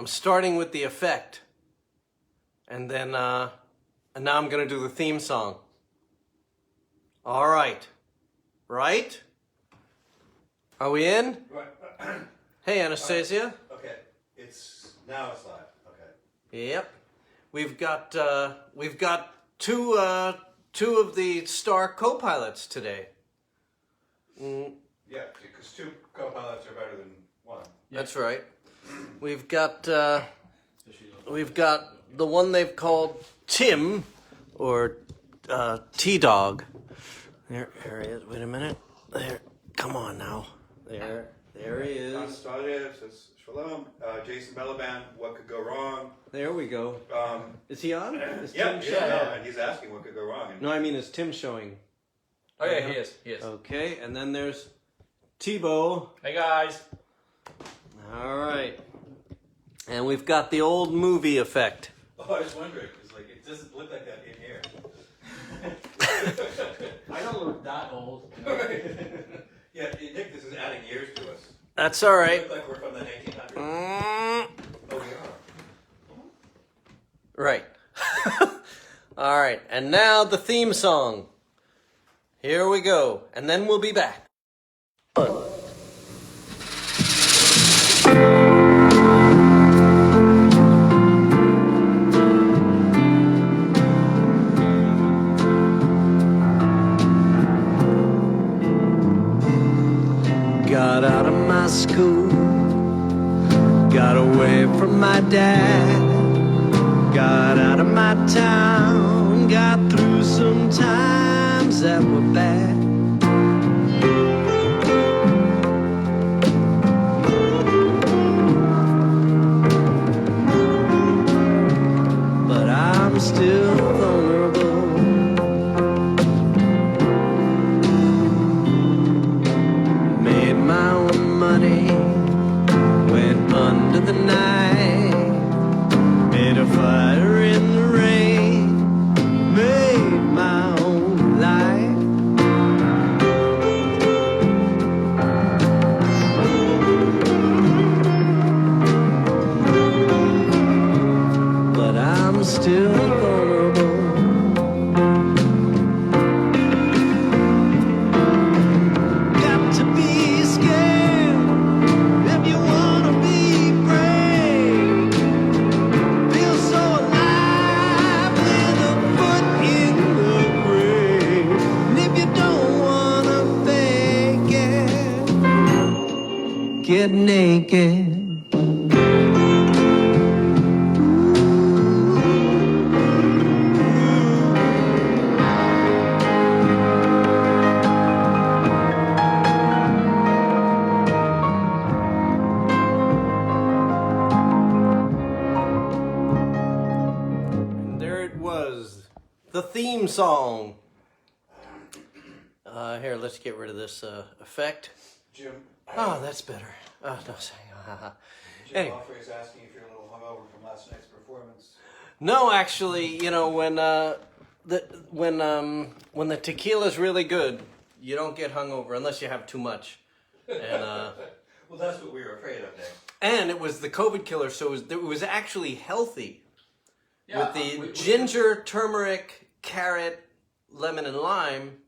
I'm starting with the effect. And then, and now I'm gonna do the theme song. All right. Right? Are we in? Right. Hey, Anastasia. Okay. It's live. Okay. Yep. We've got two of the star co-pilots today. Yeah, because two co-pilots are better than one. That's right. We've got the one they've called Tim, or T-Dog. There he is. Wait a minute. There. Come on now. There he is. Anastasia says, Shalom. Chez Balaban, what could go wrong? There we go. Is he on? Is Yeah, Tim showing? no, and he's asking what could go wrong. No, I mean, is Tim showing? Oh yeah, he is. Okay, and then there's Thibault. Hey guys. All right. And we've got the old movie effect. Oh, I was wondering, because like it doesn't look like that in here. I don't look that old. Yeah, Nick, this is adding years to us. That's all We right. look like we're from the 1900s. Mm, Oh, we are. right. All right, and now the theme song. Here we go, and then we'll be back. Got out of my school, got away from my dad, got out of my town, got through some times that were bad. But I'm still vulnerable. Made my own money, went under the knife, made a fire in the rain, made my own life. But I'm still vulnerable. Got to be scared if you wanna be brave. Feel so alive with a foot in the grave. And if you don't wanna fake it, get naked. And there it was, the theme song. Here, let's get rid of this effect. Jim, Oh, that's better. Oh, no, sorry. Jim Anyway. Offrey is asking if you're a little hungover from last night's performance. No, actually, you know, when the tequila's really good, you don't get hungover unless you have too much. And Well, that's what we were afraid of, Nick. and it was the COVID killer, so it was actually healthy. Yeah, With the ginger, turmeric, carrot, lemon, and lime.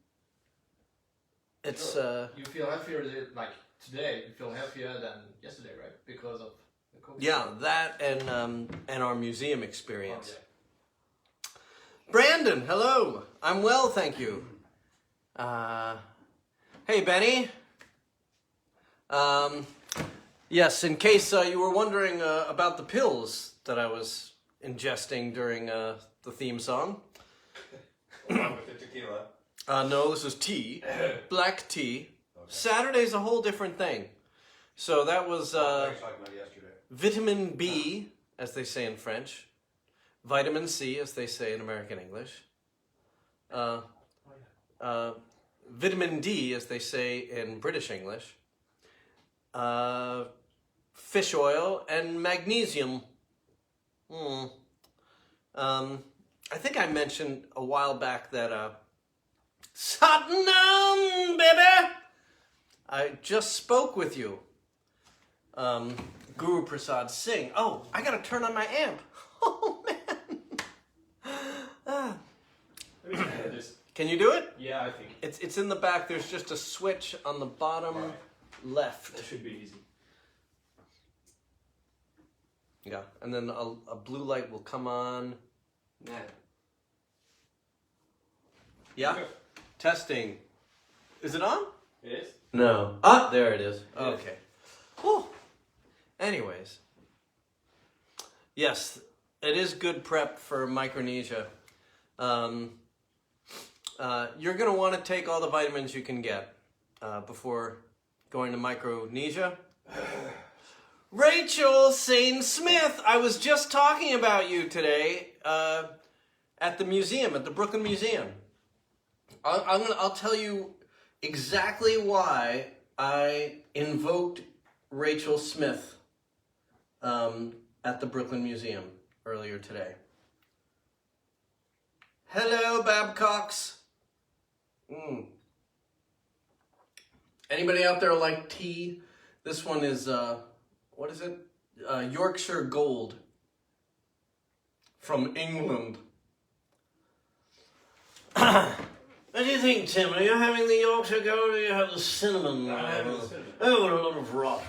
It's you feel healthier like today. You feel healthier than yesterday, right? Because of the COVID. yeah, that and our museum experience. Okay. Brandon, hello. I'm well, thank you. Hey, Benny. Yes, in case you were wondering about the pills that I was ingesting during the theme song. Along with the tequila. No, this is tea, black tea. Okay. Saturday's a whole different thing. So that was What were you talking about yesterday? vitamin B, as they say in French, vitamin C, as they say in American English, vitamin D, as they say in British English, fish oil, and magnesium. I think I mentioned a while back that Satnam, baby! I just spoke with you. Guru Prasad sing. Oh, I gotta turn on my amp. Oh man. Ah. Let me try this. Can you do it? Yeah, I think. It's in the back. There's just a switch on the bottom left. That should be easy. Yeah, and then a blue light will come on. Yeah. Yeah? Okay. Testing. Is it on? It is? No. Ah, there it is. Okay. Whew. Anyways. Yes, it is good prep for Micronesia. You're going to want to take all the vitamins you can get before going to Micronesia. Rachel Sain-Smith, I was just talking about you today at the museum, at the Brooklyn Museum. I'll tell you exactly why I invoked Rachel Smith at the Brooklyn Museum earlier today. Hello, Babcocks. Anybody out there like tea? This one is, what is it? Yorkshire Gold from England. What do you think, Tim? Are you having the Yorkshire Gold or do you have the cinnamon? I'm having the cinnamon. Oh, a lot of rot.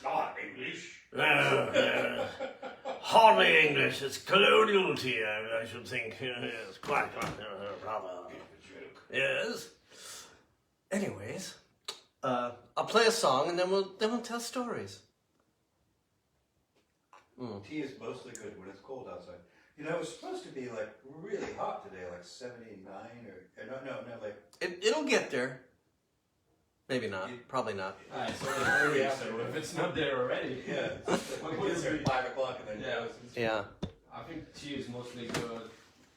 Not English. Hardly English. It's colonial tea, I should think. Yes, quite rather. Yes. Anyways, I'll play a song and then we'll tell stories. Tea is mostly good when it's cold outside. You know, it was supposed to be like really hot today, like 79 or no, like. It'll get there. Maybe not. Probably not. It's already early, so if it's not there already. Yeah, it's like it's at 5 o'clock and then Yeah. I think tea is mostly good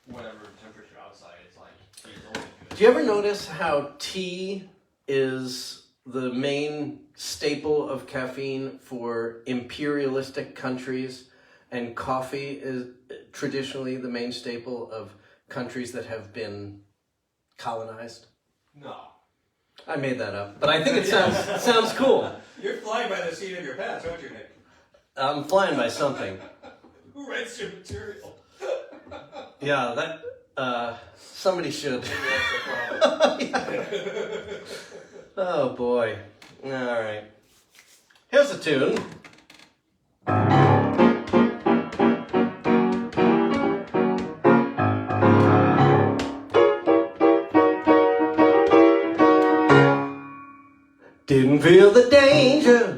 whatever temperature outside. It's like tea is only good. Do you ever notice how tea is the main staple of caffeine for imperialistic countries, and coffee is traditionally the main staple of countries that have been colonized? No. I made that up, but I think it sounds cool. You're flying by the seat of your pants, aren't you, Nick? I'm flying by something. Who writes your material? Yeah, that somebody should. Oh boy. All right. Here's a tune. Didn't feel the danger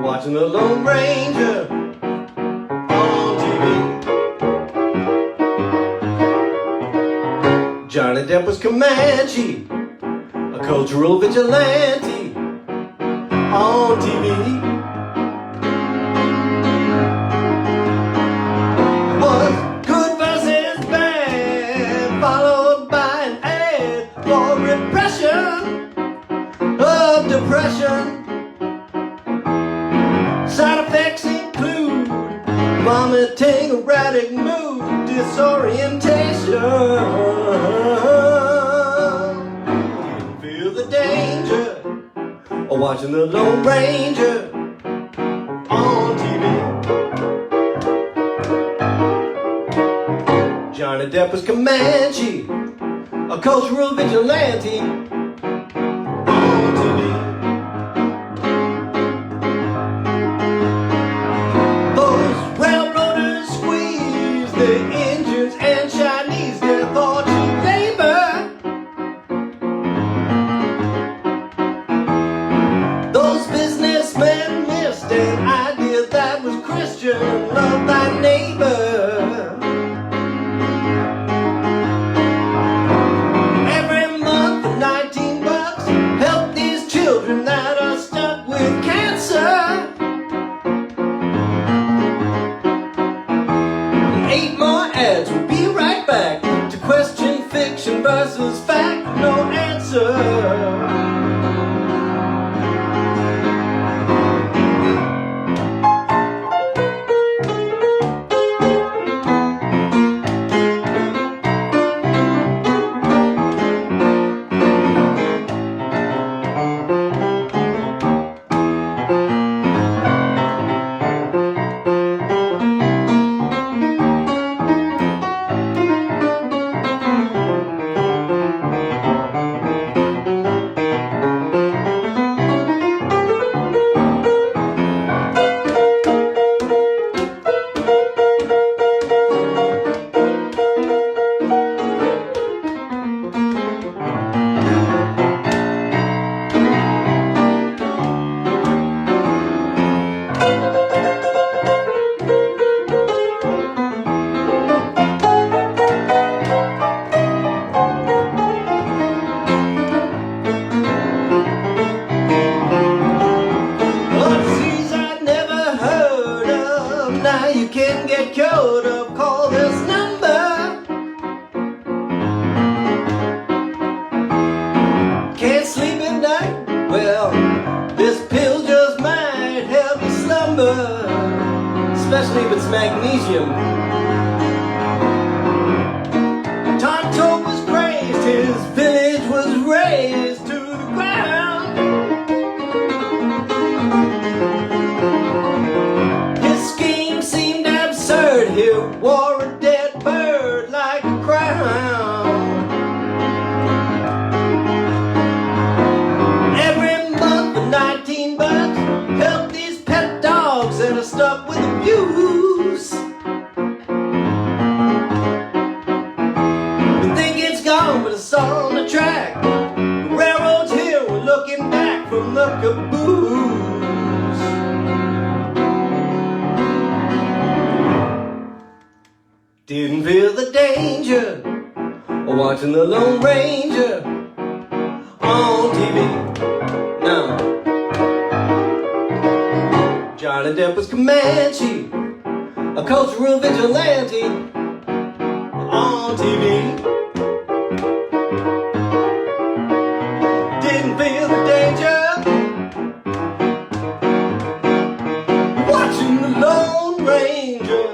watching the Lone Ranger on TV. Johnny Depp was Comanche, a cultural vigilante on TV. Was good versus bad, followed by an ad for repression of depression. Side effects include vomiting, erratic mood, disorientation. Feel the danger of watching the Lone Ranger on TV. Johnny Depp was Comanche, a cultural vigilante on TV. Those railroaders squeeze the engines and Chinese their thought cheap labor. Those businessmen missed an idea that was Christian, love thy neighbor. Every month for $19, help these children that are stuck with cancer. 8 more ads, we'll be right back to question fiction versus fact, no answer. exhibits magnesium. Tonto was crazed, his village was razed to the ground. His scheme seemed absurd, he wore a dead bird like a crown. Every month for 19 bucks, help these pet dogs that are stuck with abuse. We think it's gone, but it's on the track. The railroad's here, we're looking back from the caboose. Didn't feel the danger of watching the Lone Ranger on TV. No. Johnny Depp was Comanche, a cultural vigilante on TV. Didn't feel the danger watching the Lone Ranger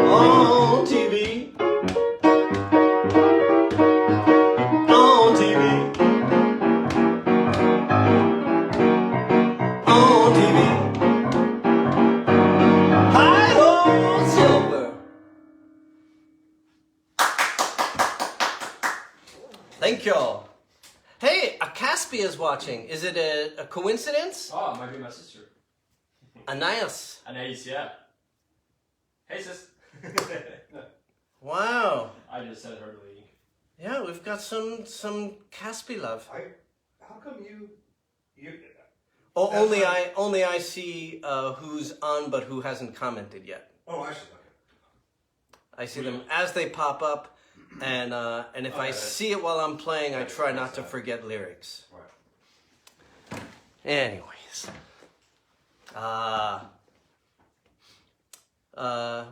on TV. On TV. On TV. Hi-ho, Silver. Thank y'all. Hey, a Caspi is watching. Is it a coincidence? Oh, it might be my sister. Anais. Anaïs, yeah. Hey, sis. Wow. I just sent her the link. Yeah, we've got some Caspi love. How come you Oh, That's only I see who's on, but who hasn't commented yet. Oh, I should look I see them as they pop up, and if I see it while I'm playing, I try not to forget lyrics. Right. Anyways,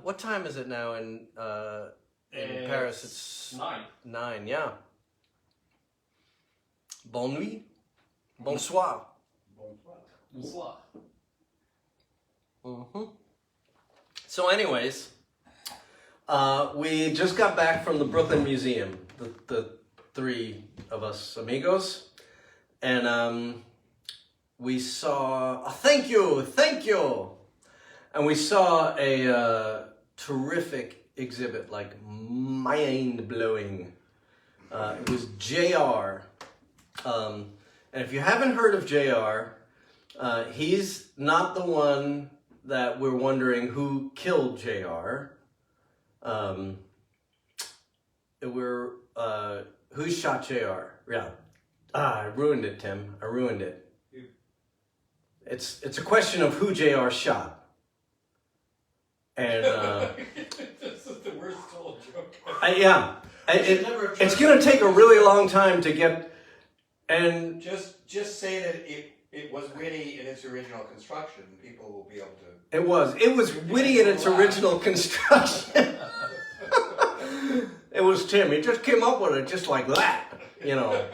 what time is it now in Paris? It's 9. 9. Yeah. Bonne nuit. Bonsoir. Bonsoir. So anyways, we just got back from the Brooklyn Museum, the three of us amigos, and we saw, thank you, and we saw a terrific exhibit, like mind-blowing. It was JR, and if you haven't heard of JR, he's not the one that we're wondering who killed JR. Who shot JR? Yeah. I ruined it, Tim. I ruined it. It's a question of who JR shot. And This is the worst told joke. yeah. It's gonna take a really long time to get. And Just say that it was witty in its original construction. People will be able to. it was witty in its original construction. It was Tim. He just came up with it just like that, you know.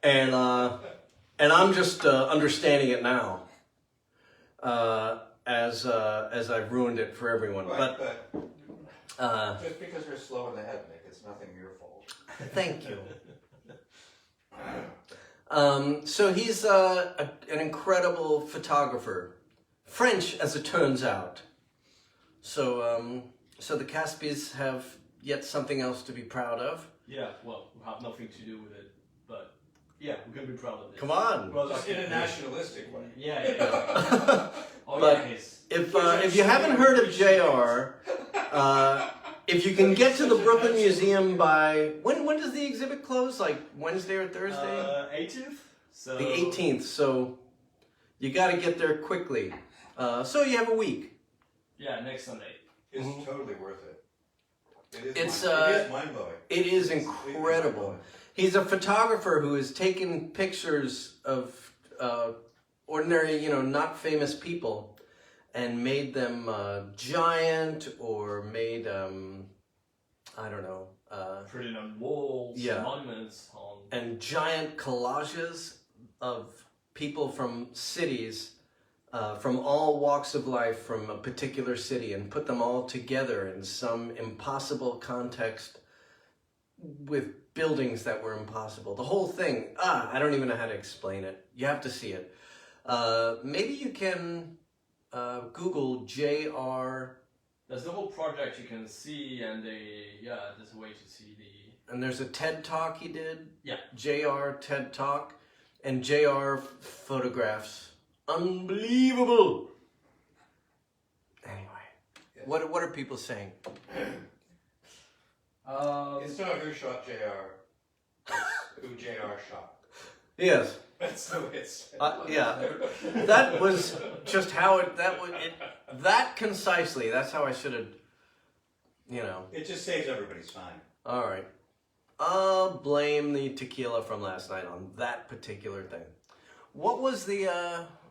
And I'm just understanding it now, as I've ruined it for everyone. Right, but just because you're slow in the head, Nick, it's nothing your fault. thank you. So he's an incredible photographer, French as it turns out. So the Caspies have yet something else to be proud of. Yeah, well, we have nothing to do with it, but yeah, we can be proud of it. Come on. Well, Just in a nationalistic way. Yeah. Oh, But yeah, he's... if you haven't heard of JR, if you can get to the Brooklyn Museum by when does the exhibit close? Like Wednesday or Thursday? 18th? So... The 18th. So you got to get there quickly. So you have a week. Yeah, next Sunday. It's totally worth it. It It's, is mind-blowing. It is incredible. He's a photographer who has taken pictures of ordinary, not famous people, and made them giant, or made I don't know. Printed on walls, yeah. monuments, on... And giant collages of people from cities from all walks of life from a particular city and put them all together in some impossible context with buildings that were impossible. The whole thing, I don't even know how to explain it. You have to see it. Maybe you can Google JR. There's the whole project you can see, and there's a way to see the... And there's a TED Talk he did. Yeah. JR TED Talk. And JR photographs. Unbelievable! Anyway, Yes. what are people saying? It's not who shot JR, it's who JR shot. Yes. That's the way it's. Yeah. That was just how that concisely, that's how I should have, It just saves everybody's time. All right. I'll blame the tequila from last night on that particular thing. What was the,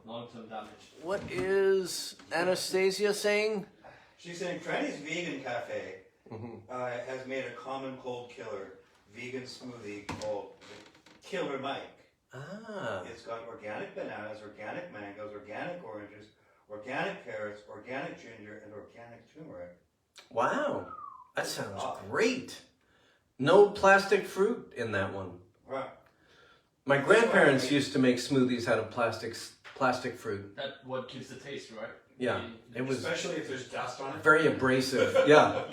long-term damage. what is Anastasia saying? She's saying Tranny's Vegan Cafe has made a common cold killer vegan smoothie called Killer Mike. Ah. It's got organic bananas, organic mangoes, organic oranges, organic carrots, organic ginger, and organic turmeric. Wow. That sounds great. No plastic fruit in that one. Right. My grandparents used to make smoothies out of plastic fruit. That's what gives the taste, right? Yeah, it was Especially if there's dust on it. very abrasive. Yeah,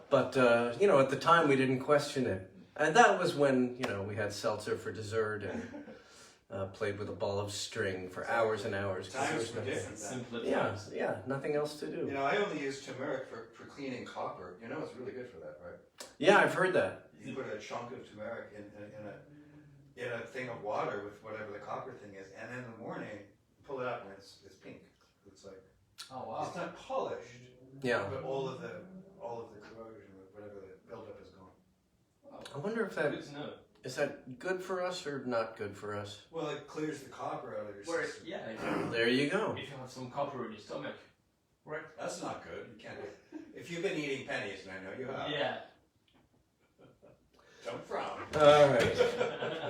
but at the time we didn't question it, and that was when we had seltzer for dessert and played with a ball of string for hours and hours. 'Cause there Times was were nothing- different then. Simpler Yeah, times. yeah, nothing else to do. I only use turmeric for cleaning copper. It's really good for that, right? Yeah, I've heard that. You put a chunk of turmeric in a thing of water with whatever the copper thing is, and in the morning, pull it up and it's pink. It's like Oh, wow. it's not polished, Yeah, but all of the corrosion, whatever the buildup is gone. I wonder if that Good to know. is that good for us or not good for us. Well, it clears the copper out of your Whereas, system. yeah, There you go. if you have some copper in your stomach, right? That's not good. You can't. If you've been eating pennies, and I know you have. Yeah. Don't frown. All right,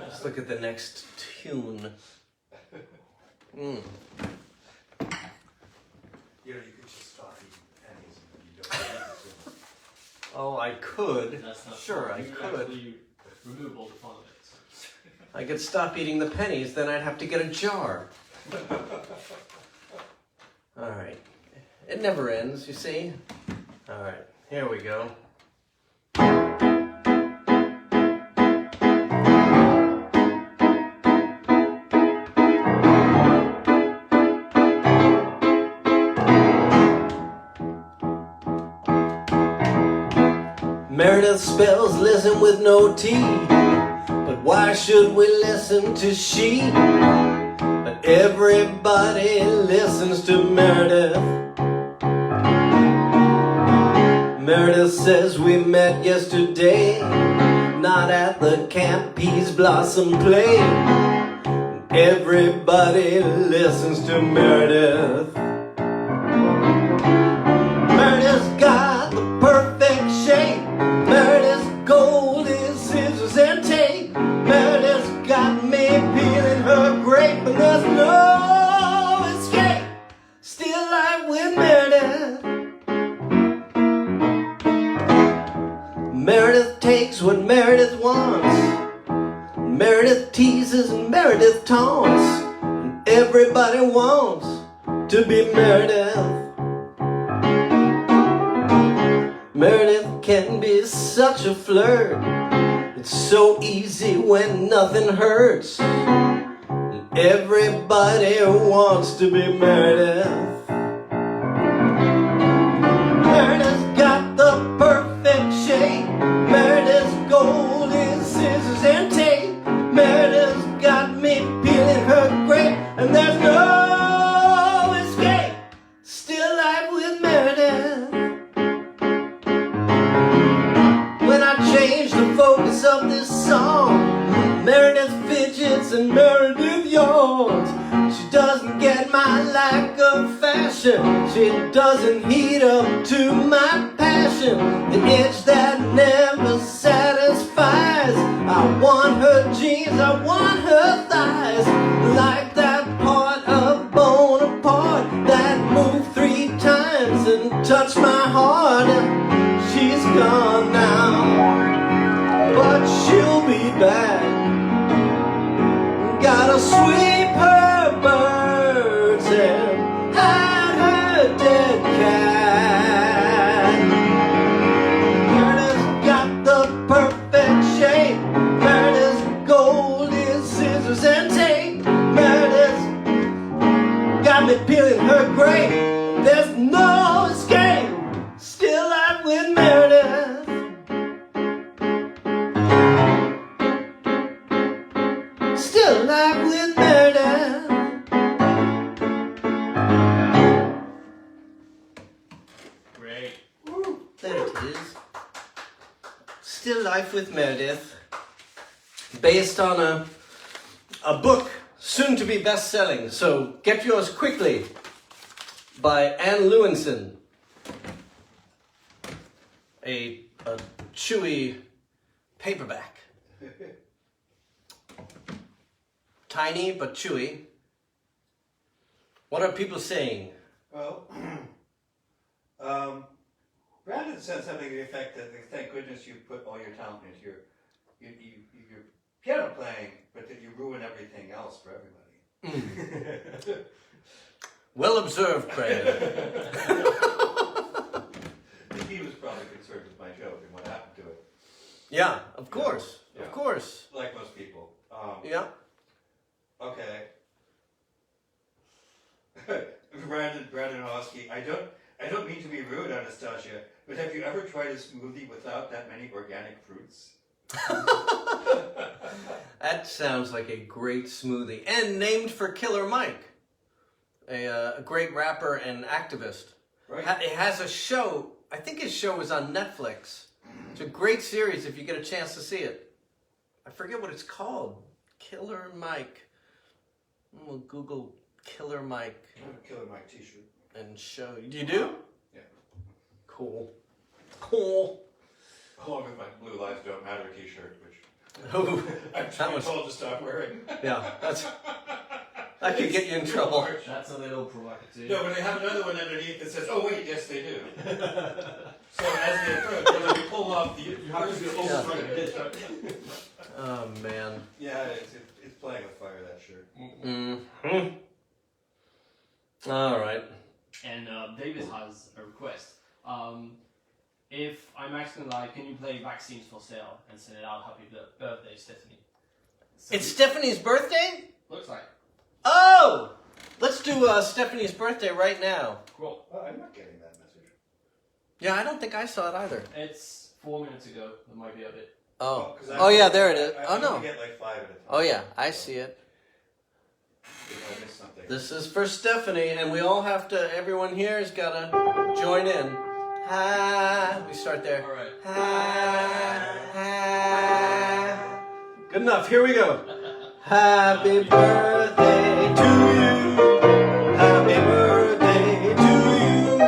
let's look at the next tune. Mm. You could just stop eating pennies and you don't eat it. Oh, I could. That's not Sure, fun. I You could. actually remove all the fun of it. I could stop eating the pennies, then I'd have to get a jar. All right. It never ends, you see? All right, here we go. Meredith spells listen with no T. But why should we listen to she? But everybody listens to Meredith. Meredith says we met yesterday, not at the Camp Peas Blossom Play. Everybody listens to Meredith. Meredith's got the perfect shape. Meredith's golden scissors and tape. Meredith's got me peeling her grape, and there's no escape. Still life with Meredith. Meredith takes what Meredith wants. Meredith teases and Meredith taunts. And everybody wants to be Meredith. Meredith can be such a flirt. It's so easy when nothing hurts. And everybody wants to be Meredith. Meredith's got the perfect shape. Meredith's golden scissors and tape. Meredith's got me peeling her grape, and there's no escape. Still life with Meredith. When I change the focus of this song, Meredith fidgets and Meredith yawns. She doesn't get my lack of fashion. She doesn't heat up to my passion. The itch that never satisfies. I want her jeans, I want her thighs. Like that part of Bonaparte back. Gotta sweep her birds and hide her dead cat. Meredith's got the perfect shape. Meredith's gold is scissors and tape. Meredith's got me peeling her grape. There's no escape. Still life with Meredith. Still life with Meredith. Great. There it is. Still Life with Meredith. Based on a book soon to be best-selling. So get yours quickly. By Anne Lewinson. A chewy paperback. Tiny but chewy. What are people saying? Well, Brandon said something to the effect that thank goodness you put all your talent into your piano playing, but that you ruin everything else for everybody. Well observed, Brandon. He was probably concerned with my joke and what happened to it. Yeah, of course. Yeah. Of course. Like most people. Yeah. Okay. Brandon Hosky, I don't mean to be rude, Anastasia, but have you ever tried a smoothie without that many organic fruits? That sounds like a great smoothie. And named for Killer Mike, a great rapper and activist. Right. It has a show. I think his show is on Netflix. It's a great series if you get a chance to see it. I forget what it's called. Killer Mike. We'll Google Killer Mike. I have a Killer Mike t-shirt. And show. You do? Yeah. Cool. Cool. Along with my Blue Lives Don't Matter t-shirt, which Oh, I'm told to stop wearing. Yeah, that could get you in trouble. That's a little provocative. No, but they have another one underneath that says, "Oh wait, yes they do." So as they approach, when we pull off the, You have to be over this. Oh man. Yeah, it's playing with fire, that shirt. Mm-hmm. All right. And Davis has a request. If I'm asking, like, can you play Vaccines for Sale and send it out? Happy birthday, Stephanie. So It's Stephanie's birthday? looks like. Oh! Let's do Stephanie's birthday right now. Cool. Oh, I'm not getting that message. Yeah, I don't think I saw it either. It's 4 minutes ago. There might be a bit. Oh. 'Cause Oh yeah, there it is. I Oh no. only get like 5 at a time. Oh yeah, I see it. If I miss something. This is for Stephanie, and we all have to, everyone here has got to join in. Ha! We start there. All right. Ha! Ha! Good enough, here we go. Happy birthday to you. Happy birthday to you.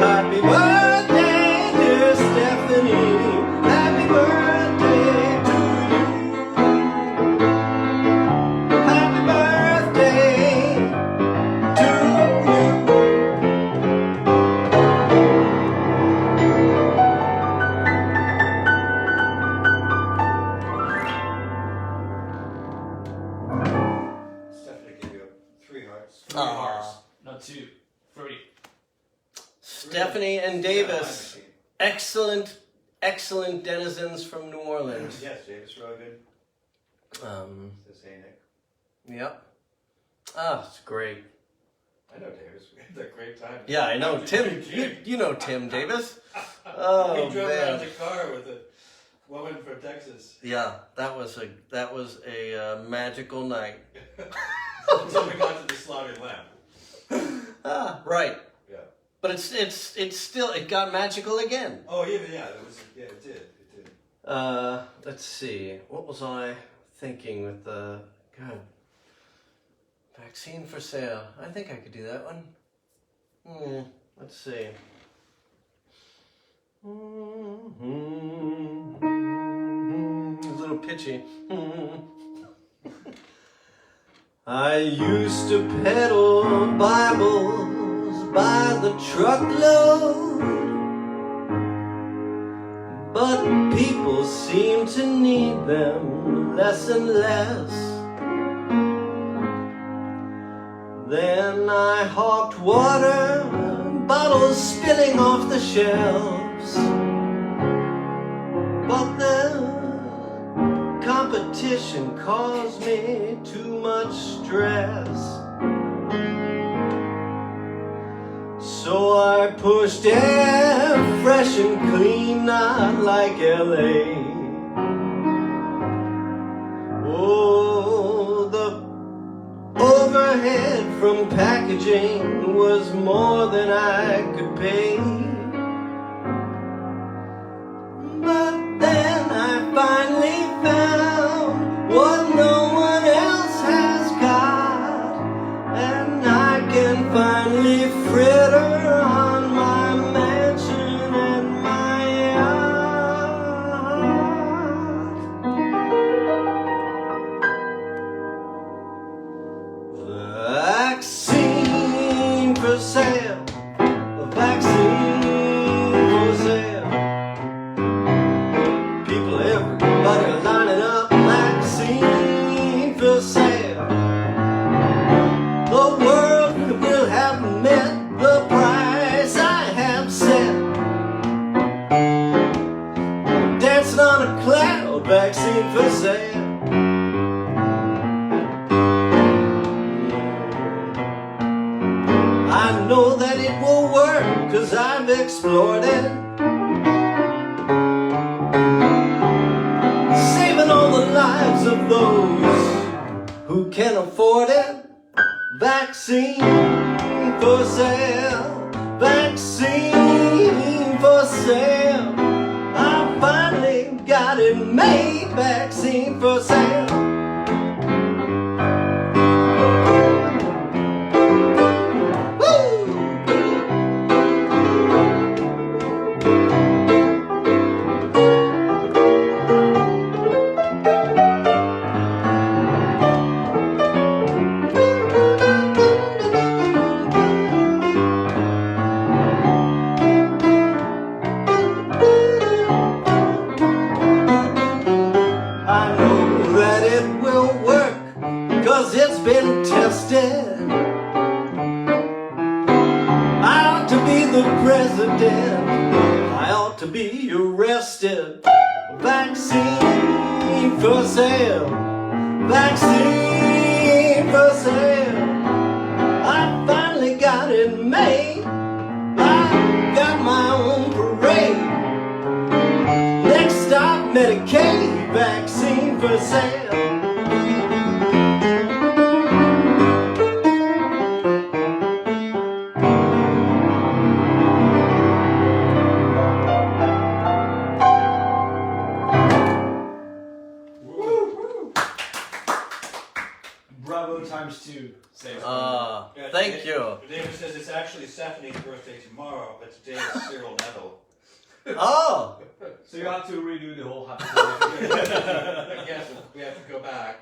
Happy birthday, dear Stephanie. Happy birthday to you. Happy birthday to you. Stephanie gave you 3 hearts. 3 hearts. Not 2. 3. Stephanie and Yeah, Davis, excellent, excellent denizens from New Orleans. Yes, Davis Rogan. Says hey Nick. Yep. Ah, it's great. I know Davis. We had that great time. Yeah, I know Tim. You know Tim Davis. Oh He drove around man. the car with a woman from Texas. Yeah, that was a magical night. Until we got to the slaughtered lamb. Ah, right. Yeah. But it's still, it got magical again. Oh yeah, it did. It did. Let's see. What was I thinking with the God? Vaccine for sale. I think I could do that one. Let's see. A little pitchy. I used to peddle Bibles by the truckload, but but people seem to need them less and less. Then I hawked water, bottles spilling off the shelves, but the competition caused me too much stress. So I pushed air fresh and clean, not like LA. Oh, the overhead from packaging was more than I could pay. But then I finally found what no one else has got, and I can finally fritter on my mansion and my yacht. Vaccine for sale, vaccine for sale. People, everybody lining up, vaccine for sale. The world will have met the price I have set. Dancing on a cloud, vaccine for sale. I know that it will work, 'cause I've explored it. Saving all the lives of those who can afford it. Vaccine for sale, vaccine for sale. I finally got it made, vaccine for sale. It's been tested. I ought to be the president. I ought to be arrested. Vaccine for sale, vaccine for sale. I finally got it made. I got my own parade. Next stop, Medicaid, vaccine for sale. Bravo times 2. Thank you. David says it's actually Stephanie's birthday tomorrow, but today is Cyril Neville. Oh! So you have to redo the whole happy birthday. I guess we have to go back.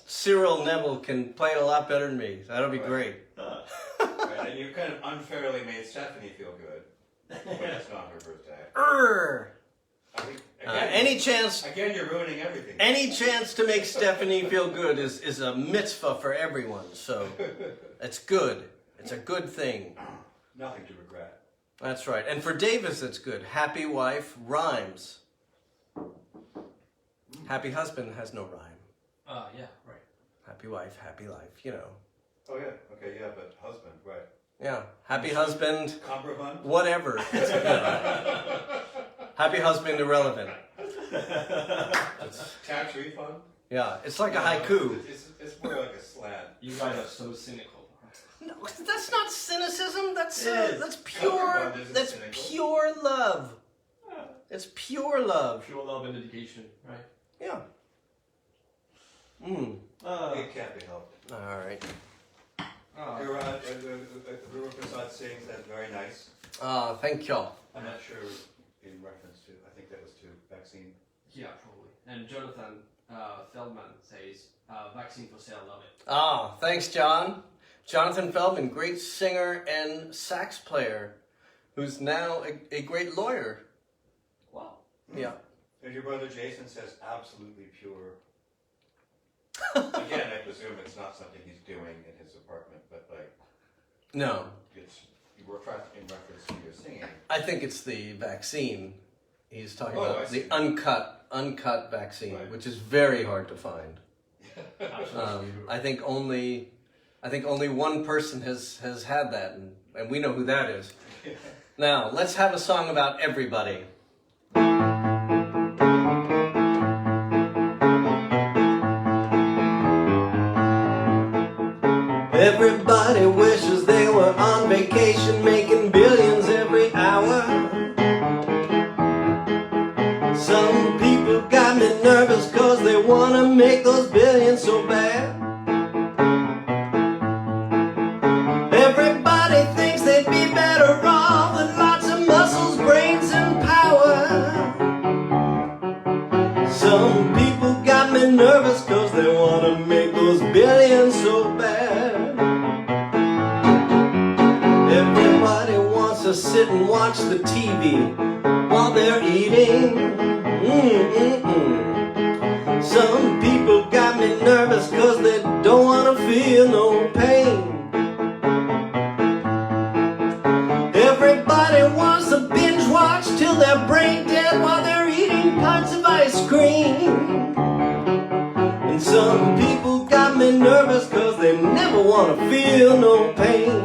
Cyril Neville can play it a lot better than me. That'll be great. Right, and you kind of unfairly made Stephanie feel good, but it's not her birthday. I think, Any chance? Again, you're ruining everything. Any chance to make Stephanie feel good is a mitzvah for everyone. So it's good. It's a good thing. Nothing to regret. That's right. And for Davis, it's good. Happy wife rhymes. Happy husband has no rhyme. Yeah, right. Happy wife, happy life, you know. Oh yeah, okay, yeah, but husband, right. Yeah, happy husband, Comprobund? whatever. Happy husband, irrelevant. Tax refund? Yeah, it's like a haiku. It's more like a slant. You guys are so cynical. No, that's not cynicism. That's Comprobund isn't That's cynical. pure love. It's pure love. Pure love and dedication, right? Yeah. It can't be helped. All right. Guru Prasad Singh said very nice. Thank y'all. I'm not sure in reference to, I think that was to vaccine. Yeah, probably. And Jonathan Feldman says, vaccine for sale, love it. Thanks, John. Jonathan Feldman, great singer and sax player, who's now a great lawyer. Wow. Yeah. And your brother Jason says absolutely pure. Again, I presume it's not something he's doing in his apartment, but like, No, it's you were in reference to your singing. I think it's the vaccine. He's talking Oh, I about see. the uncut vaccine, Right. which is very hard to find. Absolutely. I think only one person has had that, and we know who that is. Now let's have a song about everybody. Everybody wishes they were on vacation, making billions every hour. Some people got me nervous cause they wanna make those billions so bad. Everybody thinks they'd be better off with lots of muscles, brains and power. Some people got me nervous cause they wanna make those billions so bad. Everybody wants to sit and watch the TV while they're eating. Some people got me nervous cause they don't wanna feel no pain. Everybody wants to binge watch till they're brain dead while they're eating pints of ice cream. And some people got me nervous cause they never wanna feel no pain.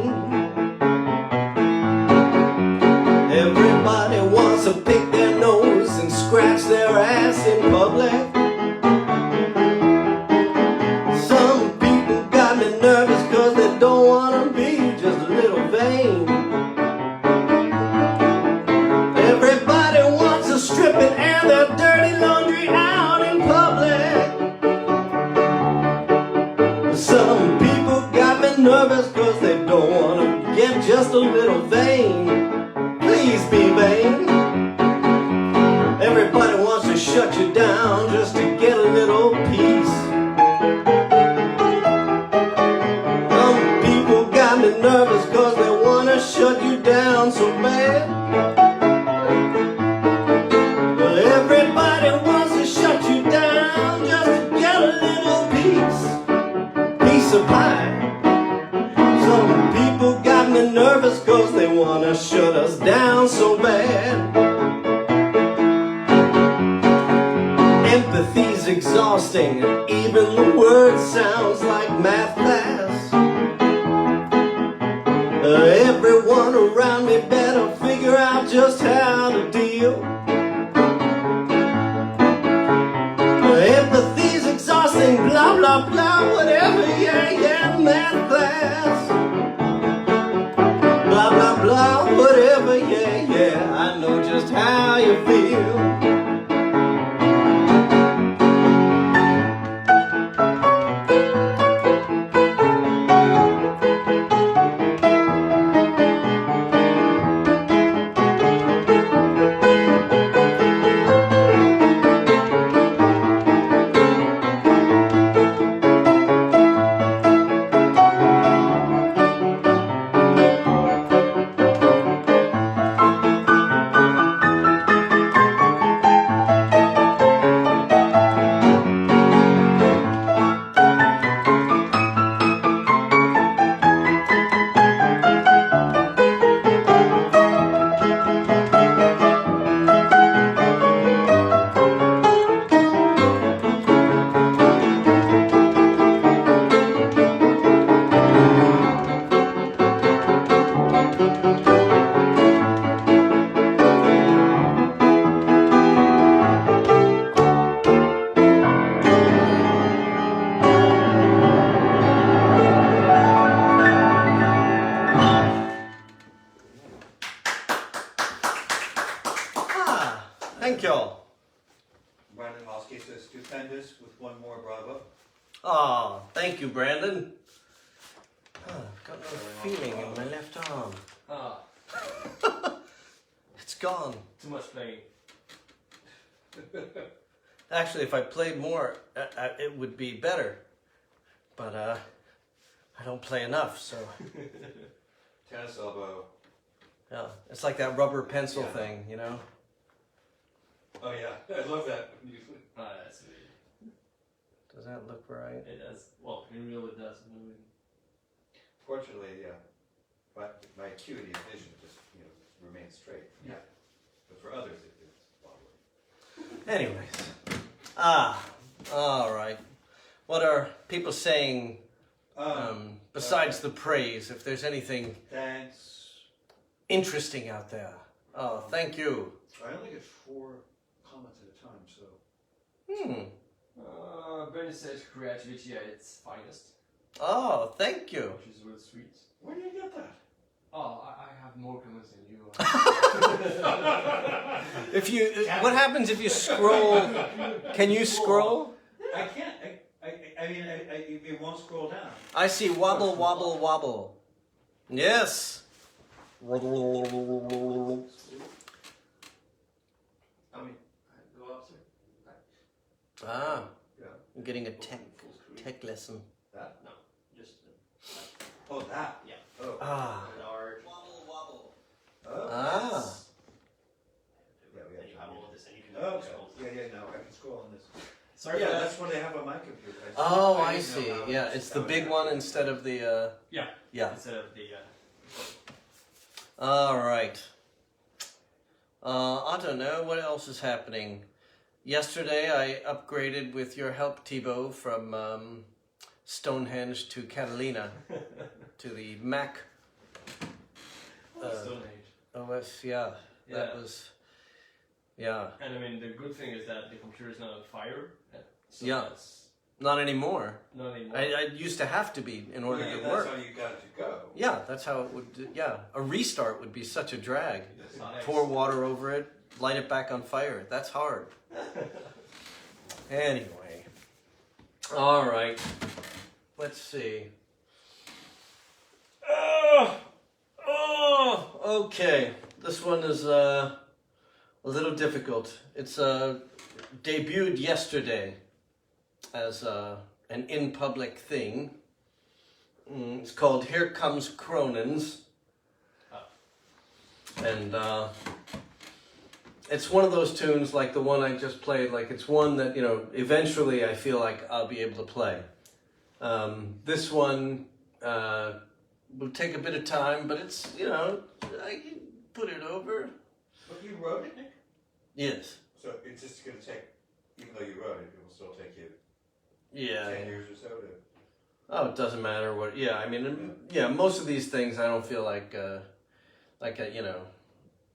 Everybody wants to pick their nose and scratch their ass in public. Some people got me nervous cause they don't wanna be just a little vain. Everybody wants to strip and air their dirty laundry out in public. Some people got me nervous cause they don't wanna get just a little vain. Please be vain. Everybody wants to shut you down just to get a little peace. Some people got me nervous cause they wanna shut you down so bad. Well, everybody wants to shut you down just to get a little piece of pie. Some people got me nervous cause they wanna shut us down so bad. Empathy's exhausting, even the word sounds like math class. Everyone around me better figure out just how to deal. Empathy's exhausting, blah blah blah, whatever, yeah, yeah, math class. Blah blah blah, whatever, yeah, yeah, I know just how you feel. Thank y'all. Brandon Hosky says stupendous with one more bravo. Oh, thank you, Brandon. Got no feeling in my left arm. Ah, It's gone. too much playing. Actually, if I played more, it would be better. But I don't play enough, so Tennis elbow. yeah, it's like that rubber pencil Yeah. thing, you know. Oh yeah, I love that. That's amazing. Does that look right? It does. Well, in real it does. Fortunately, yeah. But my acuity of vision just remains straight. Yeah. But for others, it's wobbly. Anyways. All right. What are people saying besides the praise? If there's anything Thanks. interesting out there. Oh, thank you. I only get 4 comments at a time, so. Bernie says creativity at its finest, Oh, thank you. which is real sweet. Where do you get that? Oh, I have more comments than you. If you, what happens if you scroll? Can you scroll? I can't. I mean, it won't scroll down. I see wobble, wobble, wobble. Yes. I mean, go up, sir. Ah, Yeah. I'm getting a tech lesson. That? No, just Oh, that. yeah. Oh. Ah. Large. Oh. Ah. Yeah, we And you have all of this, and you can Okay. scroll. Yeah. No, I can scroll on this. Sorry Yeah, for that's that. what they have on my computer. Oh, I didn't know see. how Yeah, it's the how big one instead of the. Yeah. Yeah. Instead of the. All right. I don't know what else is happening. Yesterday, I upgraded with your help, Thibault, from Stonehenge to Catalina to the Mac Stone Age. OS. Yeah, that Yeah. was. Yeah, And I mean, the good thing is that the computer is not on fire. So Yeah. that's not anymore. not anymore. I used to have to be in order to that's work. how you got it to go. Yeah, that's how it would. Yeah, a restart would be such a drag. It's not Pour water over it, light it back on fire. That's hard. Anyway. All right. Let's see. Okay. This one is a little difficult. It's debuted yesterday as an in-public thing. It's called Here Comes Cronins. And it's one of those tunes like the one I just played. Like it's one that, eventually I feel like I'll be able to play. This one will take a bit of time, but it's, I can put it over. But you wrote it, Nick? Yes. So it's just going to take, even though you wrote it, it will still take you Yeah. 10 years or so to... Oh, it doesn't matter what. Yeah, I mean, yeah. Most of these things, I don't feel like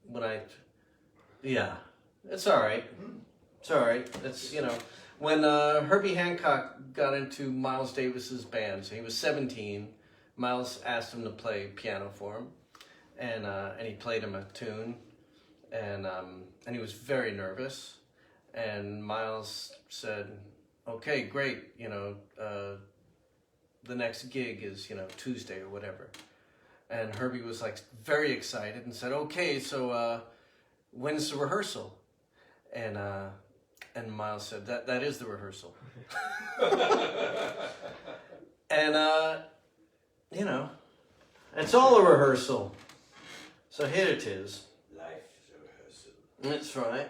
when I. Yeah, it's all right. It's all right. It's when Herbie Hancock got into Miles Davis's band, so he was 17. Miles asked him to play piano for him, and he played him a tune, and he was very nervous, and Miles said, "Okay, great, the next gig is, Tuesday or whatever." And Herbie was like very excited and said, "Okay, so when's the rehearsal?" And Miles said, that is the rehearsal. And it's all a rehearsal. So here it is. Life is a rehearsal. That's right.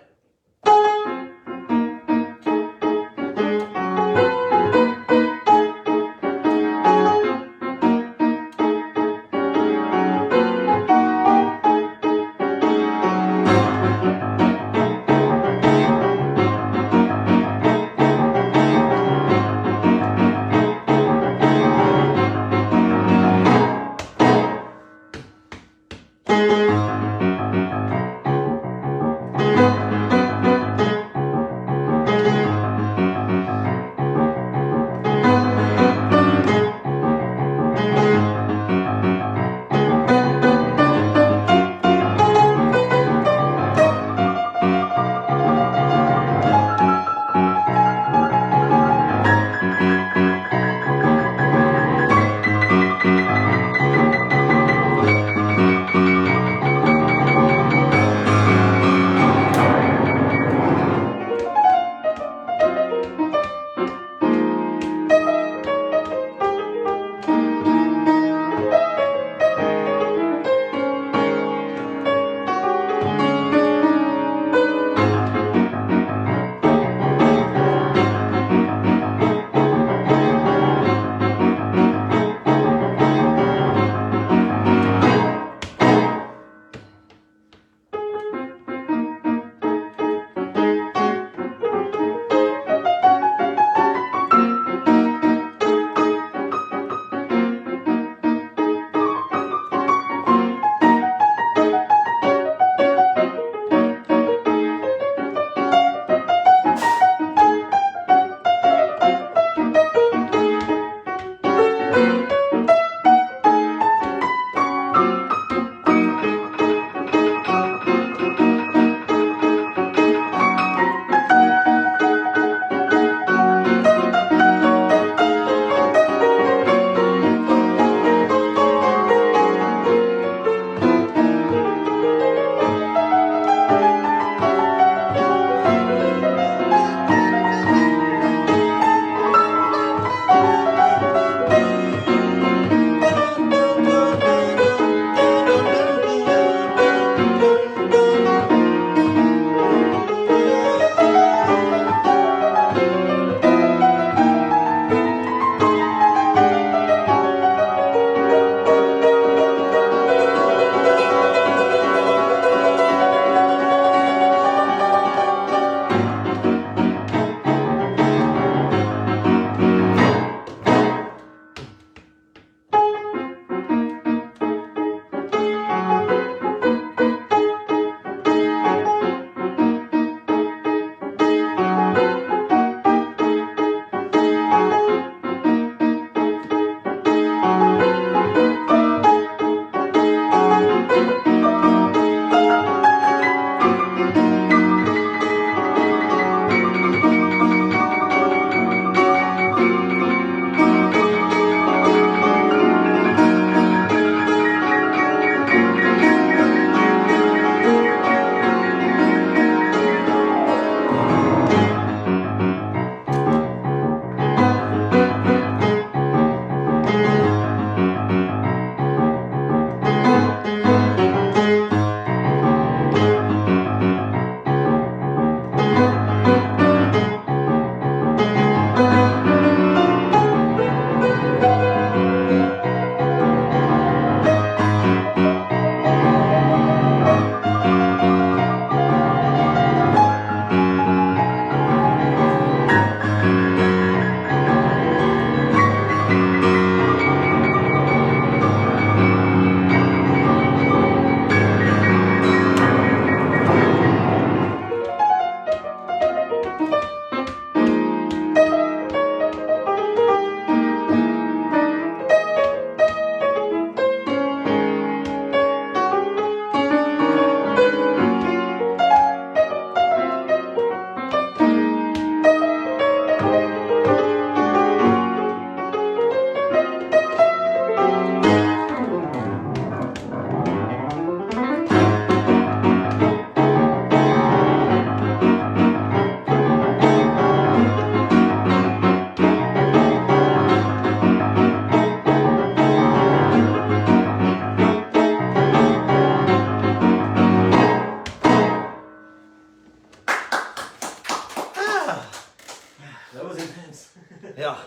That was intense. Yeah.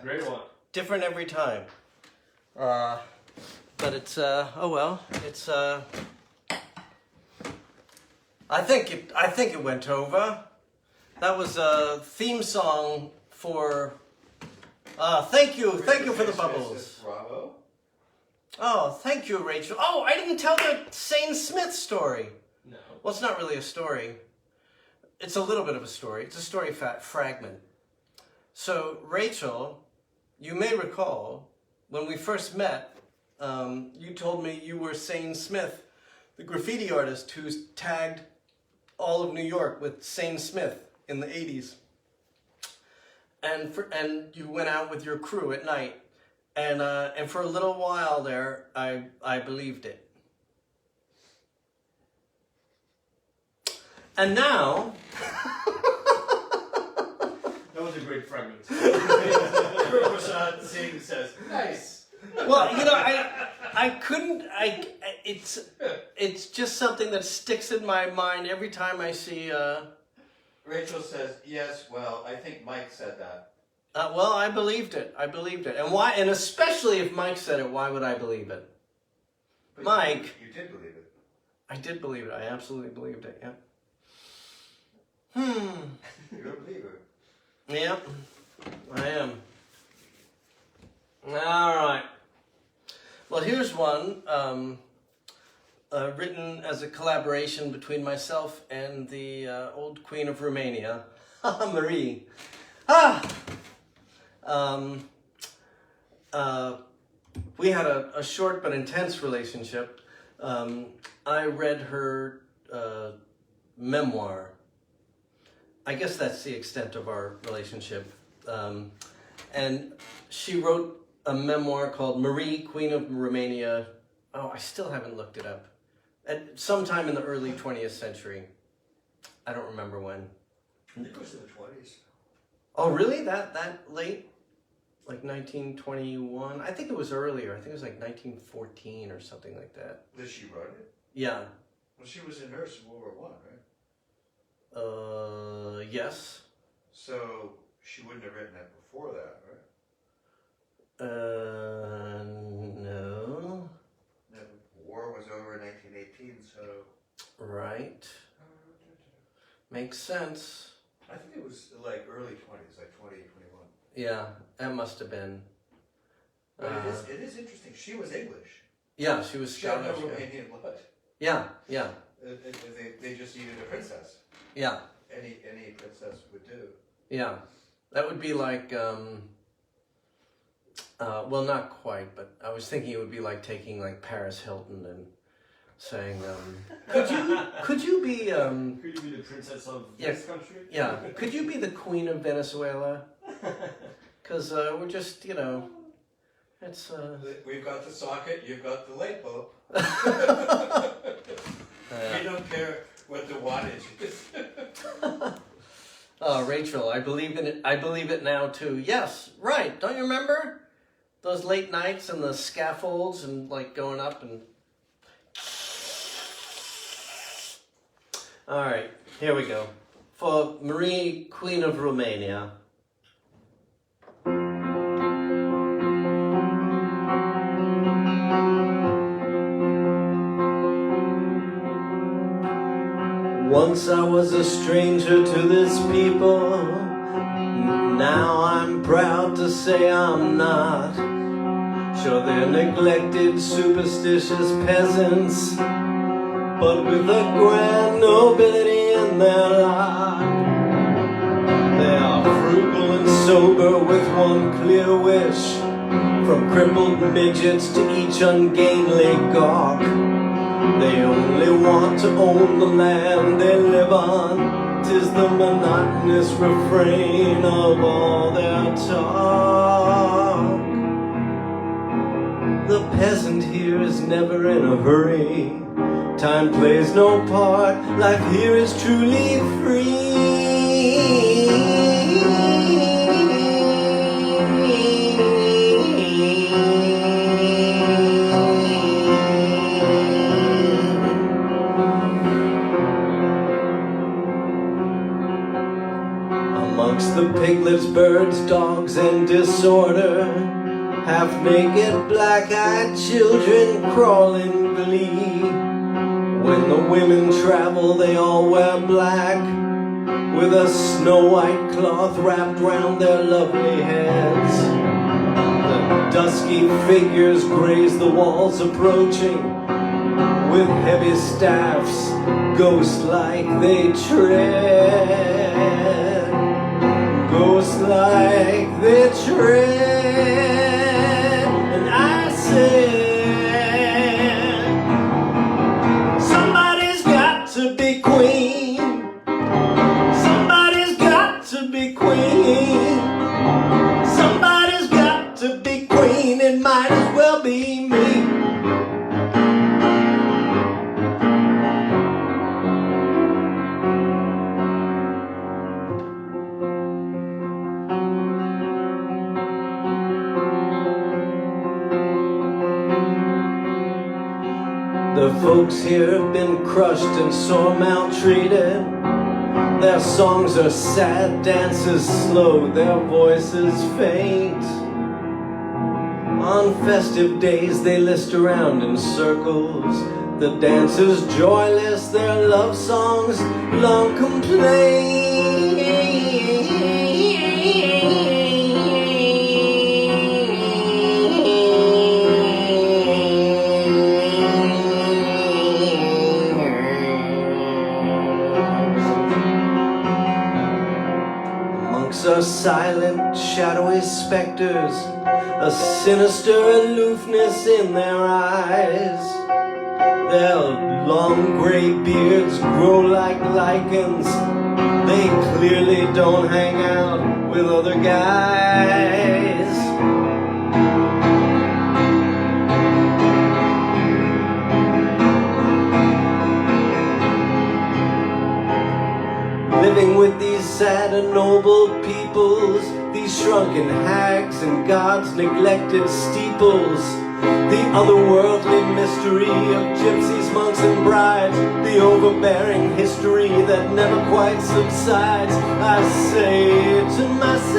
Great one. Different every time. But it's oh well. It's I think it went over. That was a theme song for thank you for the bubbles. Bravo. Oh, thank you, Rachel. Oh, I didn't tell the Shane Smith story. No. Well, it's not really a story. It's a little bit of a story. It's a story fragment. So, Rachel, you may recall, when we first met, you told me you were Shane Smith, the graffiti artist who's tagged all of New York with Shane Smith in the 80s. And you went out with your crew at night. And for a little while there, I believed it. And now... That was a great fragment. Prashad Singh says, nice. Well, you know, I couldn't, it's just something that sticks in my mind every time I see, Rachel says, yes, well, I think Mike said that. well, I believed it. And why, and especially if Mike said it, why would I believe it? But Mike. You did believe it. I did believe it. I absolutely believed it, yeah. You're a believer. Yep, I am. All right. Well, here's one written as a collaboration between myself and the old Queen of Romania, Marie. We had a short but intense relationship. I read her memoir. I guess that's the extent of our relationship. And she wrote a memoir called Marie, Queen of Romania. Oh, I still haven't looked it up. At sometime in the early 20th century. I don't remember when. I think it was in the 20s. Oh, really? That late? Like 1921? I think it was earlier. I think it was like 1914 or something like that. That she wrote it? Yeah. Well, she was a nurse in World War One, right? Yes. So she wouldn't have written it before that, right? No. The war was over in 1918, so... Right. Makes sense. I think it was like early 20s, like 20, 21. Yeah, that must have been. But it is interesting. She was English. Yeah, she was She had no Scottish. Romanian blood. Yeah. They just needed a princess. Yeah. Any princess would do. Yeah. That would be like, well, not quite, but I was thinking it would be like taking like Paris Hilton and saying, could you be, Could you be the princess of this country? Yeah, could you be the queen of Venezuela? Because we're just, you know, it's... We've got the socket, you've got the light bulb. We don't care what the wattage is. Oh, Rachel, I believe in it. I believe it now too. Yes, right. Don't you remember those late nights and the scaffolds and like going up and... All right, here we go. For Marie, Queen of Romania. Once I was a stranger to this people. Now I'm proud to say I'm not. Sure, they're neglected, superstitious peasants, but with a grand nobility in their lot. They are frugal and sober with one clear wish, from crippled midgets to each ungainly gawk. They only want to own the land they live on. 'Tis the monotonous refrain of all their talk. The peasant here is never in a hurry. Time plays no part. Life here is truly free. Amongst the piglets, birds, dogs, and disorder, half-naked, black-eyed children crawl in glee. When the women travel, they all wear black, with a snow-white cloth wrapped round their lovely heads. The dusky figures graze the walls approaching, with heavy staffs, ghost-like they tread. Ghost-like they tread. And I said, somebody's got to be queen. Somebody's got to be queen. Somebody's got to be queen. It might as well be me. The folks here have been crushed and sore maltreated. Their songs are sad, dances slow, their voices faint. On festive days they list around in circles, the dancers joyless, their love songs long complain. Are silent, shadowy specters, a sinister aloofness in their eyes. Their long gray beards grow like lichens. They clearly don't hang out with other guys. Living with these sad and noble peoples, these shrunken hags and God's neglected steeples, the otherworldly mystery of gypsies, monks, and brides, the overbearing history that never quite subsides. I say to myself,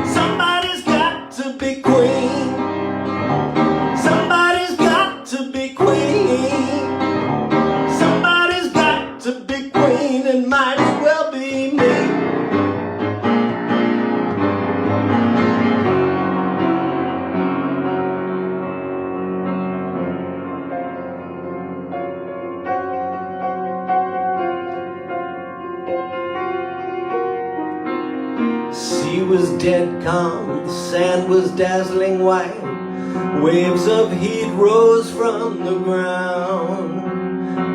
somebody's got to be queen. Somebody's got to be queen. It might as well be me. Sea was dead calm, the sand was dazzling white. Waves of heat rose from the ground.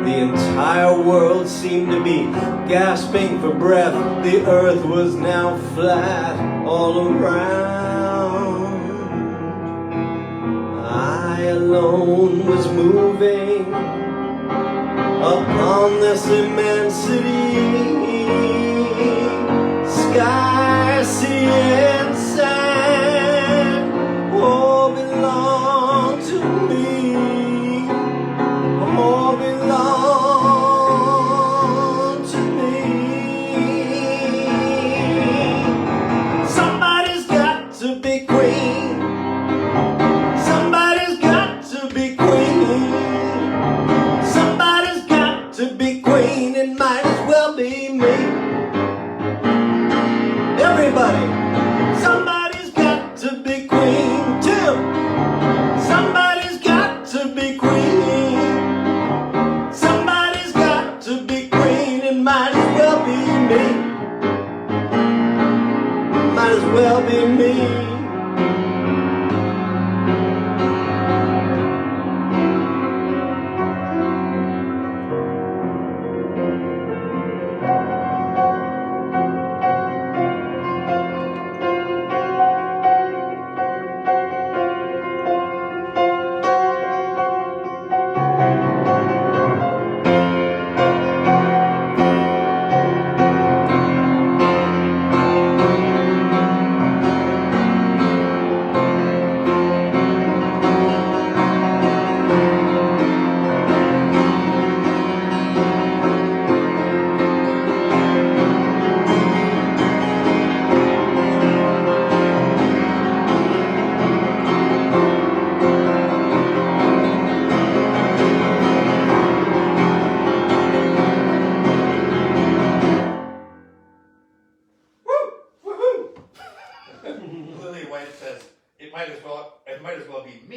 The entire world seemed to be gasping for breath. The earth was now flat all around. I alone was moving upon this immensity. Sky, sea, and sand all belong to me. All belong to me. Somebody's got to be queen. Somebody's got to be queen. Somebody's got to be queen. It might as well be me. Everybody, somebody's got to be queen. Tim, somebody's got to be queen. Somebody's got to be queen. It might as well be me. Might as well be me.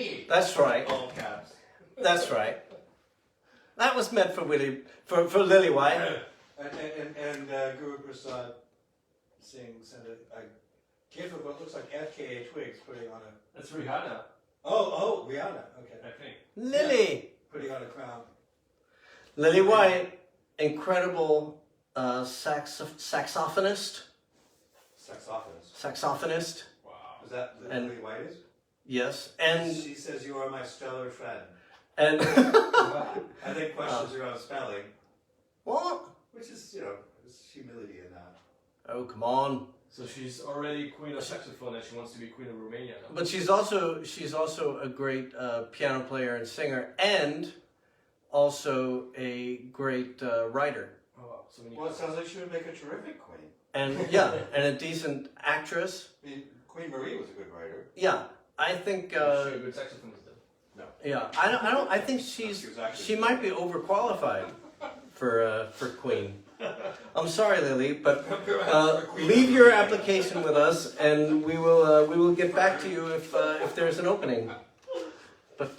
me. That's right. All caps. That's right. That was meant for for Lily White. And Guru Prasad sent a gift of what looks like FKA Twigs putting on a. That's Rihanna, Oh, Rihanna. Okay. I think. Lily. Putting on a crown. Lily White, incredible saxophonist. Saxophonist. Wow. Is that And- Lily White is? Yes, and She says you are my stellar friend. and I think questions around spelling, what? which is, there's humility in that. Oh, come on! So she's already queen of saxophone and she wants to be queen of Romania now. But she's also a great piano player and singer, and also a great writer, Oh wow. So we need Well, it sounds like she would make a terrific queen. and and a decent actress. I mean, Queen Marie was a good writer. Yeah, I think. Is she a good saxophonist then? Yeah, I don't. I think She was actually- she might be overqualified for Queen. I'm sorry, Lily, but leave your application with us, and we will get back to you if there's an opening. But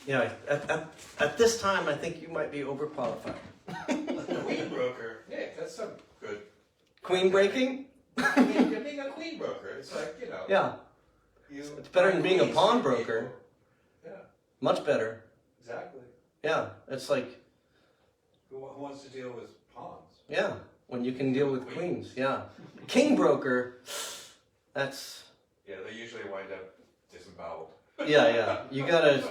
yeah, at this time, I think you might be overqualified. Queen broker. Yeah, that's some good. Queen breaking? Being a queen broker, it's like, Yeah, you. it's better than being a queens for pawnbroker. people. Yeah, Much better. exactly. Yeah, it's like Who wants to deal with pawns? yeah, when you can deal with queens. Yeah, king broker. That's. Yeah, they usually wind up disemboweled. Yeah. You gotta,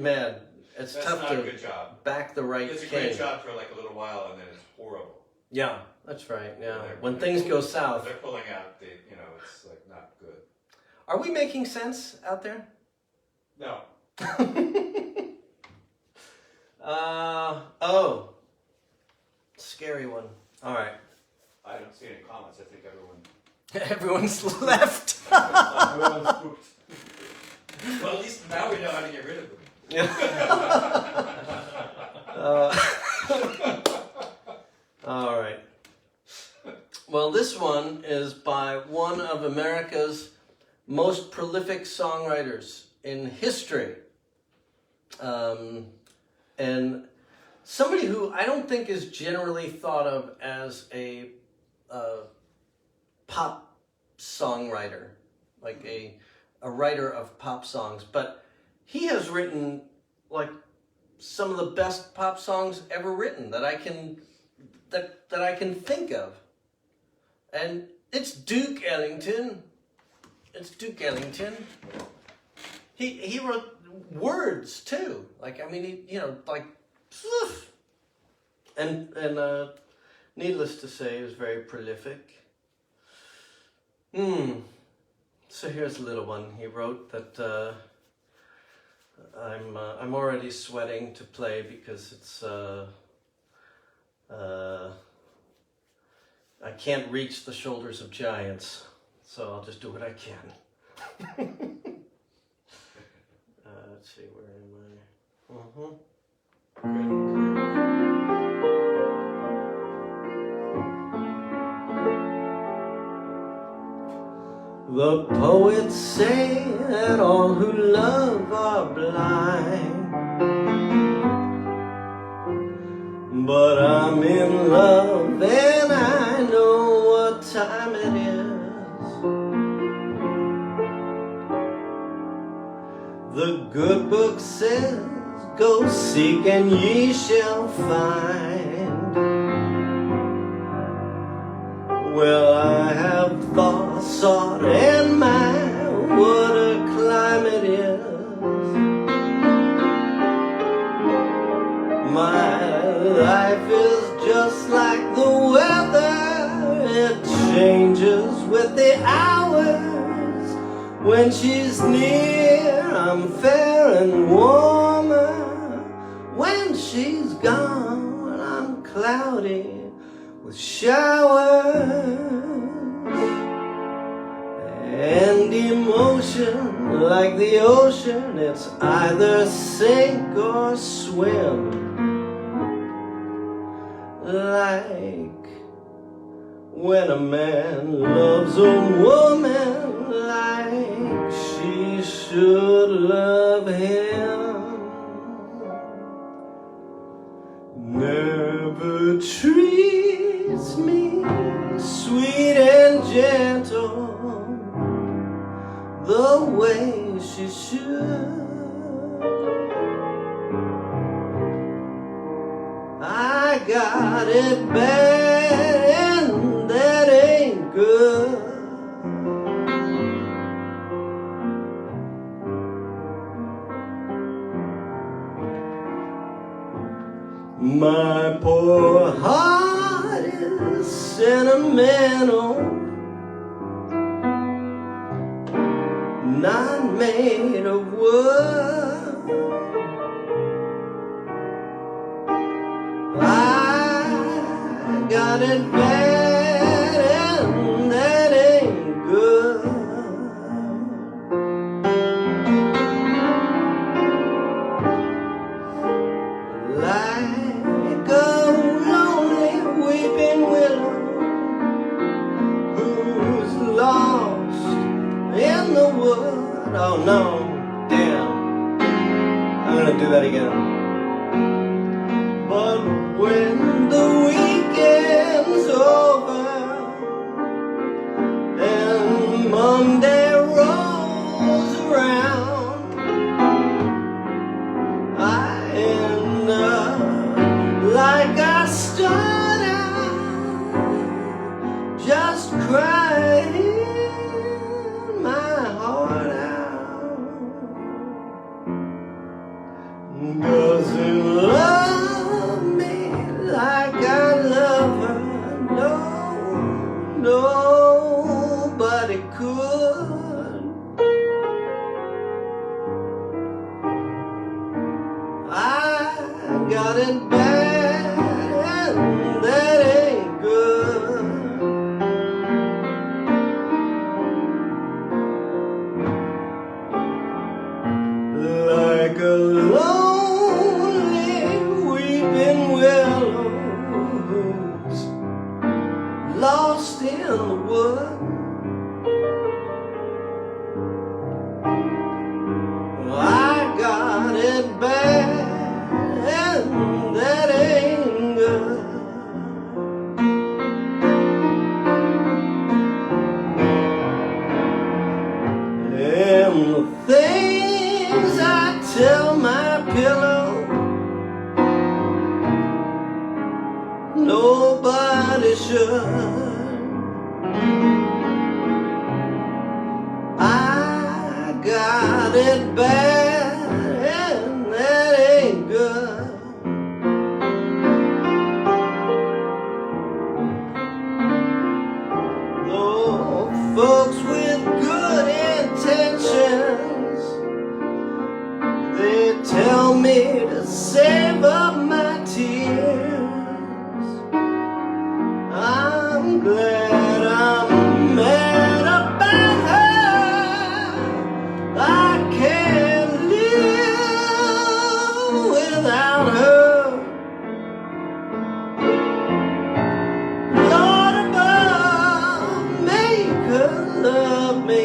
man, it's That's tough not a to good job. back the right It's a king. great job for like a little while, and then it's horrible. Yeah, that's right. Yeah, when things go south. They're pulling out. It's like not good. Are we making sense out there? No. Oh, scary one. All right, I don't see any comments. I think everyone. everyone's left. Everyone's spooked. Well, at least now we know how to get rid of them. All right. Well, this one is by one of America's most prolific songwriters in history. And somebody who I don't think is generally thought of as a pop songwriter, like a writer of pop songs, but he has written like some of the best pop songs ever written that I can think of. And it's Duke Ellington. It's Duke Ellington. He wrote words too. Like, I mean, and needless to say, he was very prolific. So here's a little one he wrote that I'm already sweating to play because it's I can't reach the shoulders of giants, so I'll just do what I can. Let's see, where am I? The poets say that all who love are blind, but I'm in love and I know what time it is. The good book says, go seek and ye shall find. Well, I have sought and my, what a climate is. My life is just like the weather, it changes with the hours. When she's near, I'm fair and warmer. When she's gone, I'm cloudy with showers. And emotion, like the ocean, it's either sink or swim. Like when a man loves a woman like she should. should love him. Never treats me sweet and gentle the way she should. I got it bad and that ain't good. My poor heart is sentimental, not made of wood. I got it bad and that ain't good. Like a lonely weeping willow who's lost in the wood. Oh no, damn. I'm gonna do that again. But when the weekend's over and Monday rolls around, I end up like I start out, just crying my heart out. Doesn't love me like I love her. No, nobody could. I got it bad and that ain't good. Like a lonely weeping willow who's lost in the wood. I got it bad and that ain't good. And the things I tell my pillow, nobody should. I got it bad and that ain't good. Though folks with good intentions, they tell me to save up my tears. I'm glad I'm mad about her. I can't live without her. Lord above, make her love me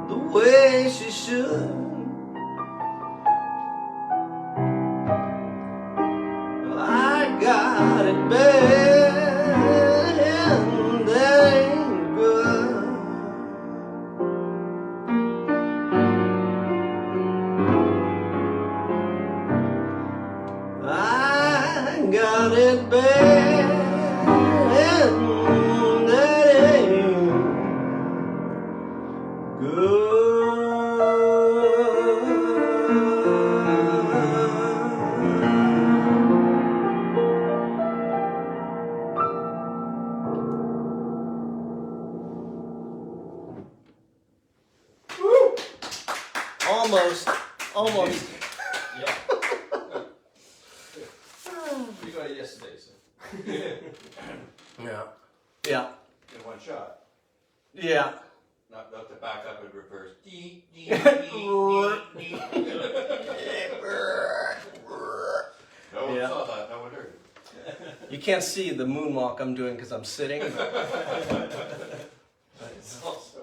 the way she should. I got it bad and that ain't good. I got it bad and that ain't good. Almost. Yeah. We got it yesterday, so. Yeah. Yeah. In one shot. Yeah. Not to back up and reverse. Dee, dee, dee, dee, dee. No one Yeah. saw that. No one heard it. You can't see the moonwalk I'm doing because I'm sitting. It's awesome.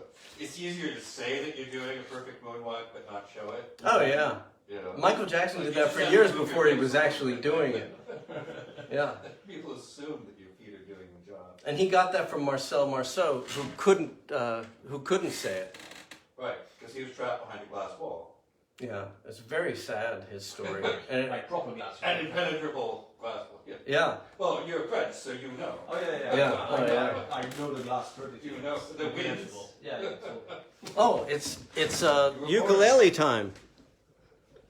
it's easier to say that you're doing a perfect moonwalk but not show it. Oh yeah. You know? Michael Jackson did that for years before he was actually doing it. Yeah. People assume that your feet are doing the job. And he got that from Marcel Marceau, who couldn't say it. Right, because he was trapped behind a glass wall. Yeah, it's very sad, his story. And Like proper glass. An impenetrable glass wall. Yeah. yeah, Well, you're a French, so you know. Oh yeah. Yeah, oh, yeah. I know the glass perfectly. You know the winds. Impenetrable. Yeah. So. oh, it's ukulele time.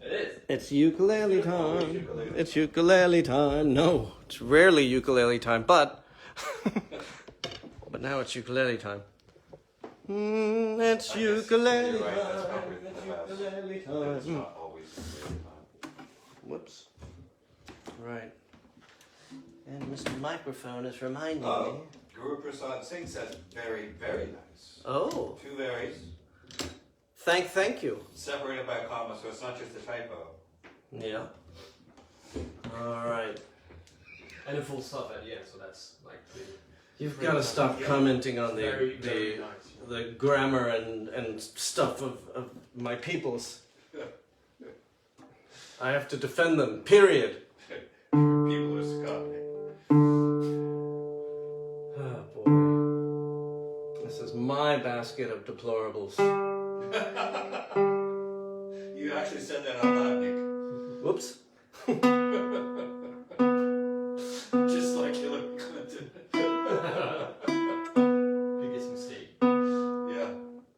It is. It's ukulele time. It's ukulele time. No, it's rarely ukulele time, but now it's ukulele time. It's ukulele You're right, that's time. probably the It's best. ukulele It's time. not always ukulele time. Whoops. Right. And Mr. Microphone is reminding me. Oh, Guru Prasad Singh says very, very nice. Oh, Two varies, thank you. separated by a comma, so it's not just a typo. Yeah. All right. And a full stop at the end, so that's like the. You've got to stop commenting on Very the nice. the grammar and stuff of my peoples. I have to defend them, period. People are Scottish. Oh boy. This is my basket of deplorables. You actually said that out loud, Nick. Whoops. Just like Hillary Clinton. Biggest mistake. Yeah.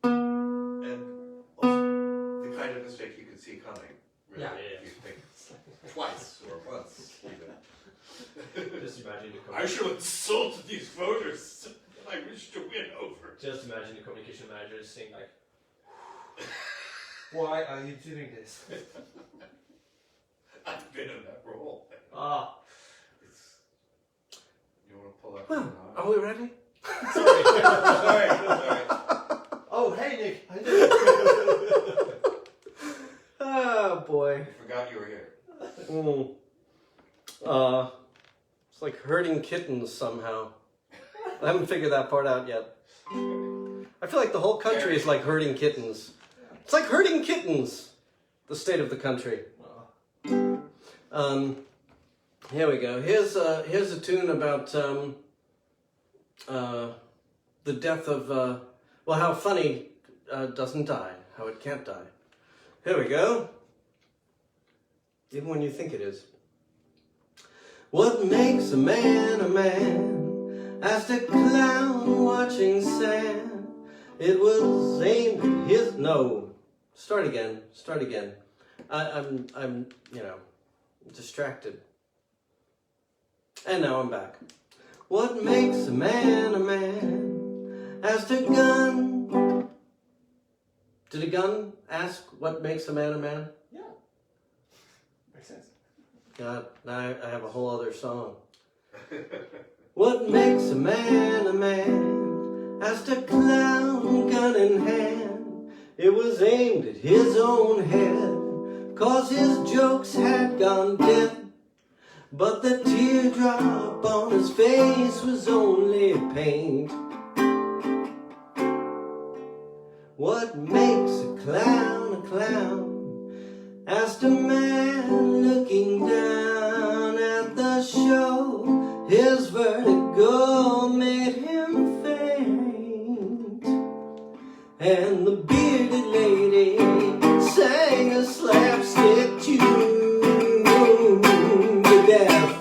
And also, the kind of mistake you could see coming. Really, Yeah. if you think twice or once. Even. Just imagine the I should have insulted these voters. I wish to win over. Just imagine the communication manager saying like, "Why are you doing this?" I've been in that role. Ah, It's, you want to pull up? Well, are we ready? Sorry. Sorry. oh hey Nick, I did it. Oh boy. I forgot you were here. It's like herding kittens somehow. I haven't figured that part out yet. I feel like the whole country is like herding kittens. It's like herding kittens. The state of the country. Here we go. Here's a tune about the death of how funny doesn't die, how it can't die. Here we go. Even when you think it is. What makes a man? Asked a clown watching sand. It was aimed at his no. Start again. I'm distracted. And now I'm back. What makes a man? Asked a gun. Did a gun ask what makes a man a man? Yeah, makes sense. God, now I have a whole other song. What makes a man? Asked a clown, gun in hand. It was aimed at his own head, 'cause his jokes had gone dead. But the teardrop on his face was only paint. What makes a clown? Asked a man looking down at the show. His vertigo made him faint. And the bearded lady sang a slapstick tune. The death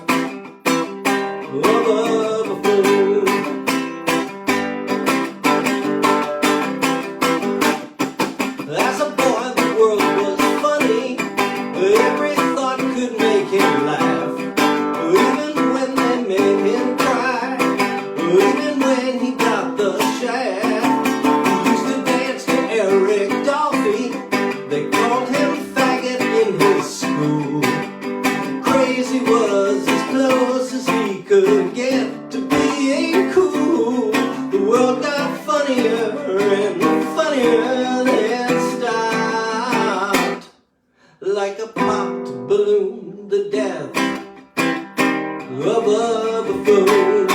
of a buffoon. As a boy, the world was funny. Every thought could make him laugh. Even when they made him cry. Even when he got the shaft. He used to dance to Eric Dolphy. They called him faggot in his school. Crazy was as close as he could get to being cool. The world got funnier and funnier than stopped. Like a popped balloon, the death of a buffoon.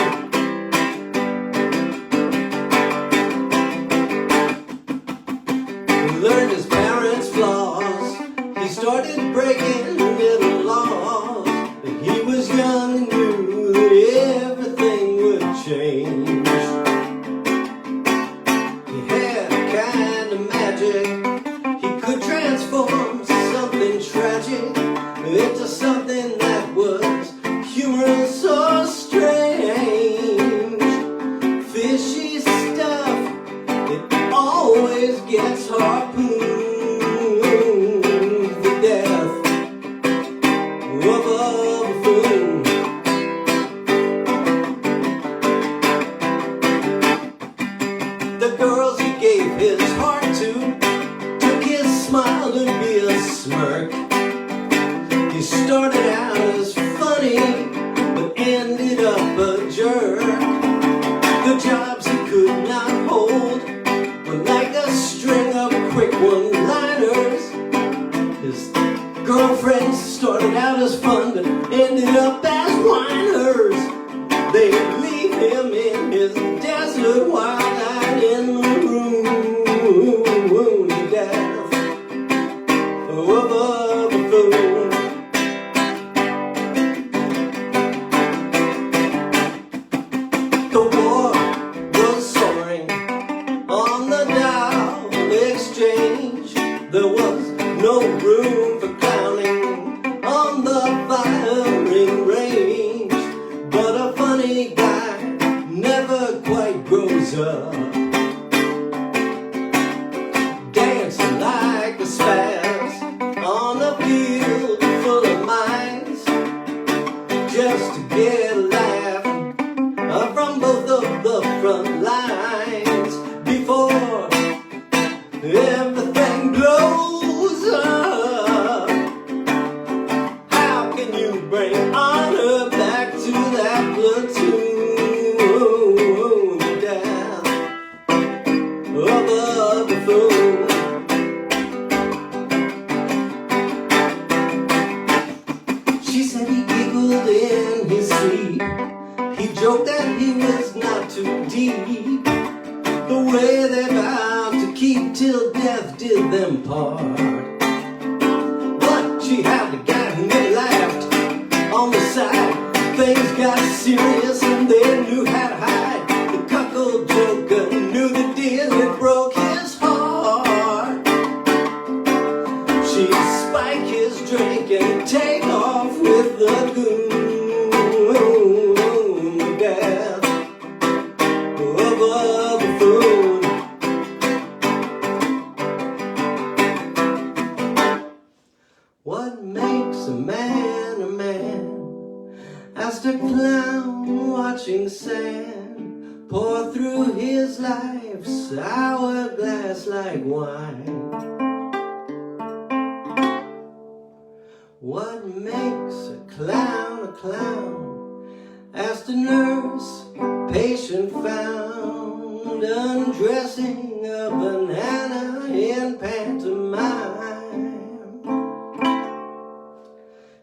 and ended up as whiners. They leave him in his desert while I'm in the room to death of a buffoon. The war was soaring on the Dow Exchange. There was no room for clowning on the firing range. But a funny guy never quite grows up, dancing like a spaz on a field full of mines, just to get a laugh from both of the front lines before everything blows up. How can you bring honor back to that platoon? The death of a buffoon. She said he giggled in his sleep. He joked that he was not too deep. The way they vowed to keep till death did them part. But she had the guy who never laughed on the side. Things got serious and they knew how to hide. The cuckold joker knew the deal, it broke his heart. She'd spike his drink and take off with the goon. Death of a buffoon. What makes a man a man? Asked a clown watching sand pour through his life's hourglass like wine. What makes a clown a clown? Asked a nurse, patient found undressing a banana in pantomime.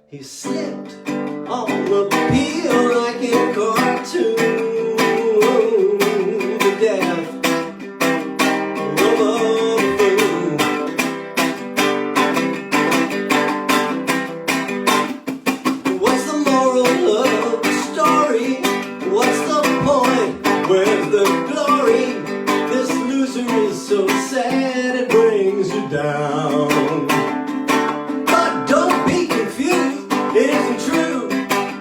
He slipped on the peel like in cartoon to death of a buffoon. What's the moral of the story? What's the point? Where's the glory? This loser is so sad it brings you down. But don't be confused, it isn't true.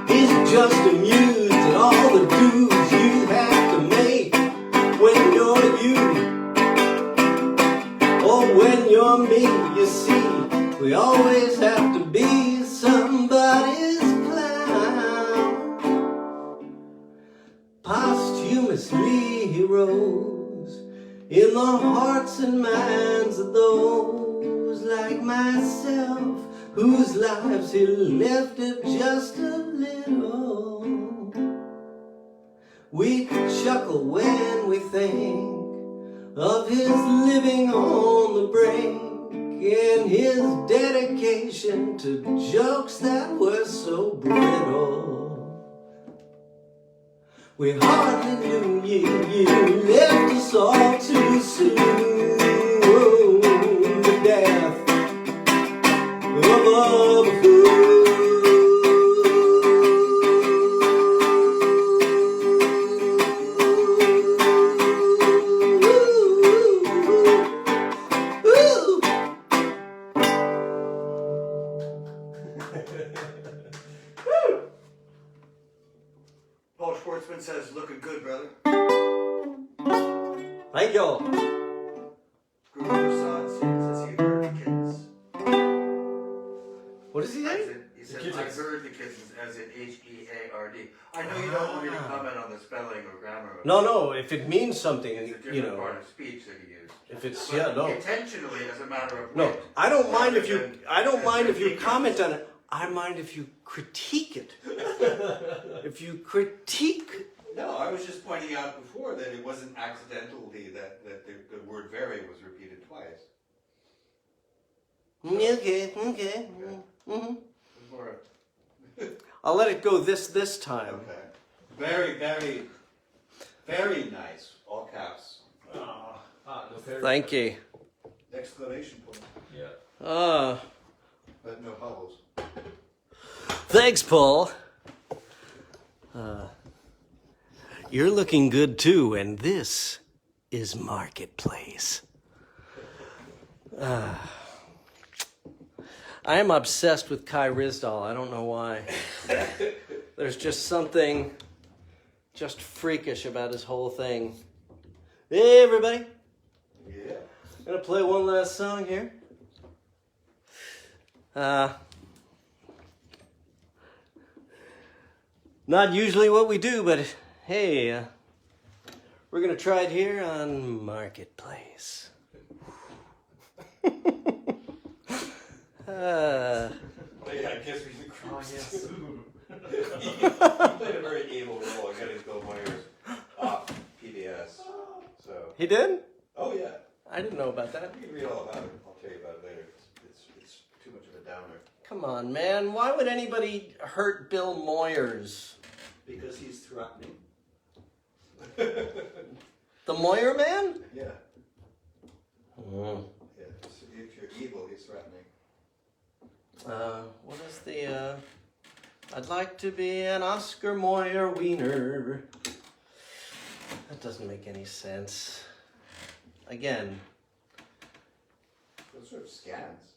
He's just amused at all the dues you have to make when you're you. Or when you're me, you see, we always have to be somebody's clown. Posthumously he rose in the hearts and minds of those like myself, whose lives he lifted just a little. We chuckle when we think of his living on the brink and his dedication to jokes that were so brittle. We hardly knew you left us all too soon. The death of a buffoon. Paul Schwartzman says, looking good, brother. Thank you. Guru Prasad says he heard the kittens. What does he say? He said, I heard the kittens, as in H-E-A-R-D. I know you don't want me to comment on the spelling or grammar. No, if it means something, It's a and different part of speech that he used. if it's, But no. intentionally, as a matter of No, wit, I don't mind if you, rather than- I don't mind if you than- comment on it. I mind if you critique it. If you critique. No, I was just pointing out before that it wasn't accidentally that the word very was repeated twice. Okay. It was more I'll let it go this time. Okay. Very, very, very nice. All caps. No, Thank you. Exclamation point. Yeah. But no bubbles. Thanks, Paul. You're looking good too, and this is Marketplace. I am obsessed with Kai Rizdal. I don't know why. There's just something just freakish about his whole thing. Hey, everybody. Yeah. I'm gonna play one last song here. Not usually what we do, but hey, we're gonna try it here on Marketplace. Yeah, I guess we should cross. Yes. He played a very evil role of getting Bill Moyers off PBS. So. He did? Oh yeah. I didn't know about that. You can read all about it. I'll tell you about it later. It's too much of a downer. Come on, man. Why would anybody hurt Bill Moyers? Because he's threatening. The Moyer man? Yeah. Mm. Yeah. If you're evil, he's threatening. What is the, I'd like to be an Oscar Moyer wiener. That doesn't make any sense. Again. Those sort of scans.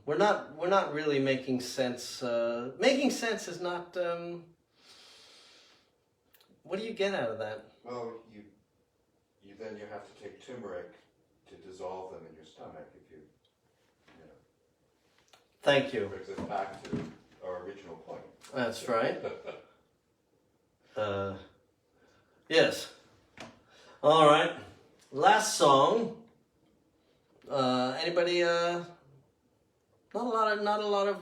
We're not really making sense. Making sense is not, what do you get out of that? Well, you then you have to take turmeric to dissolve them in your stomach if you know. Thank you. Brings us back to our original point. That's right. Yes. All right. Last song. Anybody? Not a lot of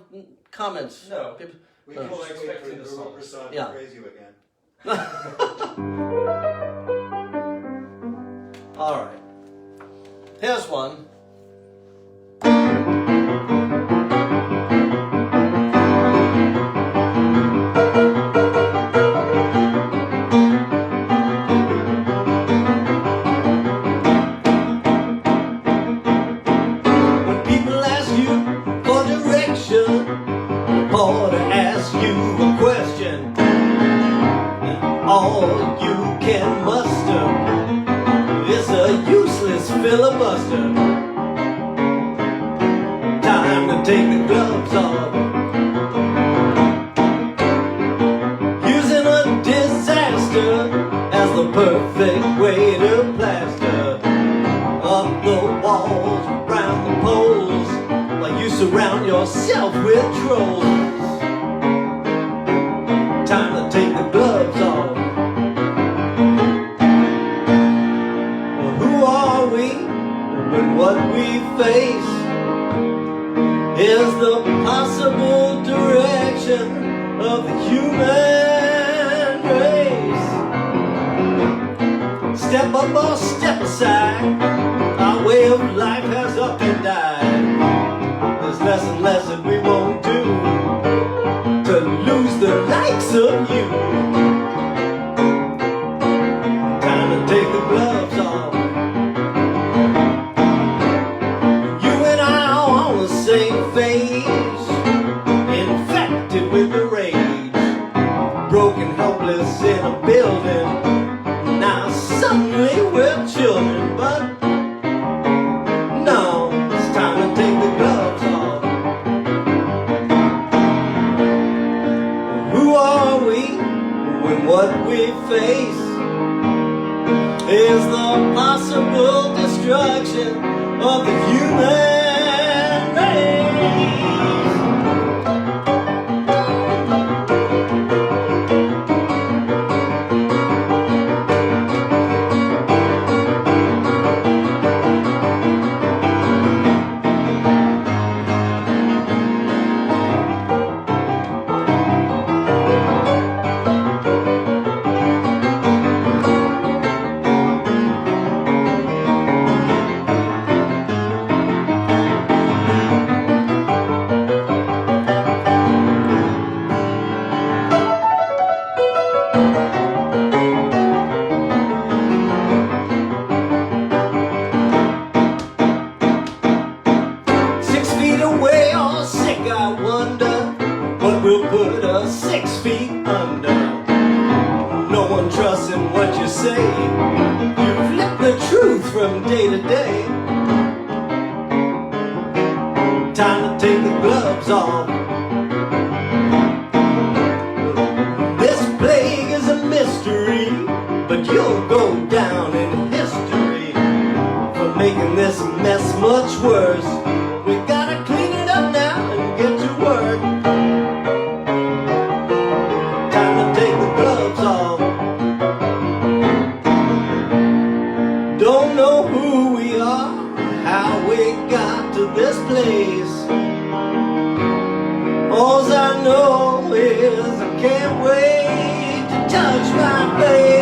comments. No. People- We Oh. can just wait for Expecting the the song. Rupert song Yeah. to praise you again. All right. Here's one. When people ask you for direction, or to ask you a question, all you can muster is a useless filibuster. Time to take the gloves off. Using a disaster as the perfect way to plaster up the walls, around the poles, like you surround yourself with trolls. Time to take the gloves off. Well, who are we when what we face is the possible direction of the human race? Step up or step aside, our way of life has up and died. There's less and less that we won't do to lose the likes of you. Time to take the gloves off. You and I are on the same page, infected with the rage, broken, helpless in a building. Now suddenly we're children, but no, it's time to take the gloves off. Who are we when what we face is the possible destruction of the human race? 6 feet under. No one trusts in what you say. You flip the truth from day to day. Time to take the gloves off. This plague is a mystery, but you'll go down in history for making this mess much worse. We gotta clean it up now and get to work. Time to take the gloves off. Don't know who we are, how we got to this place. All I know is I can't wait to touch my face.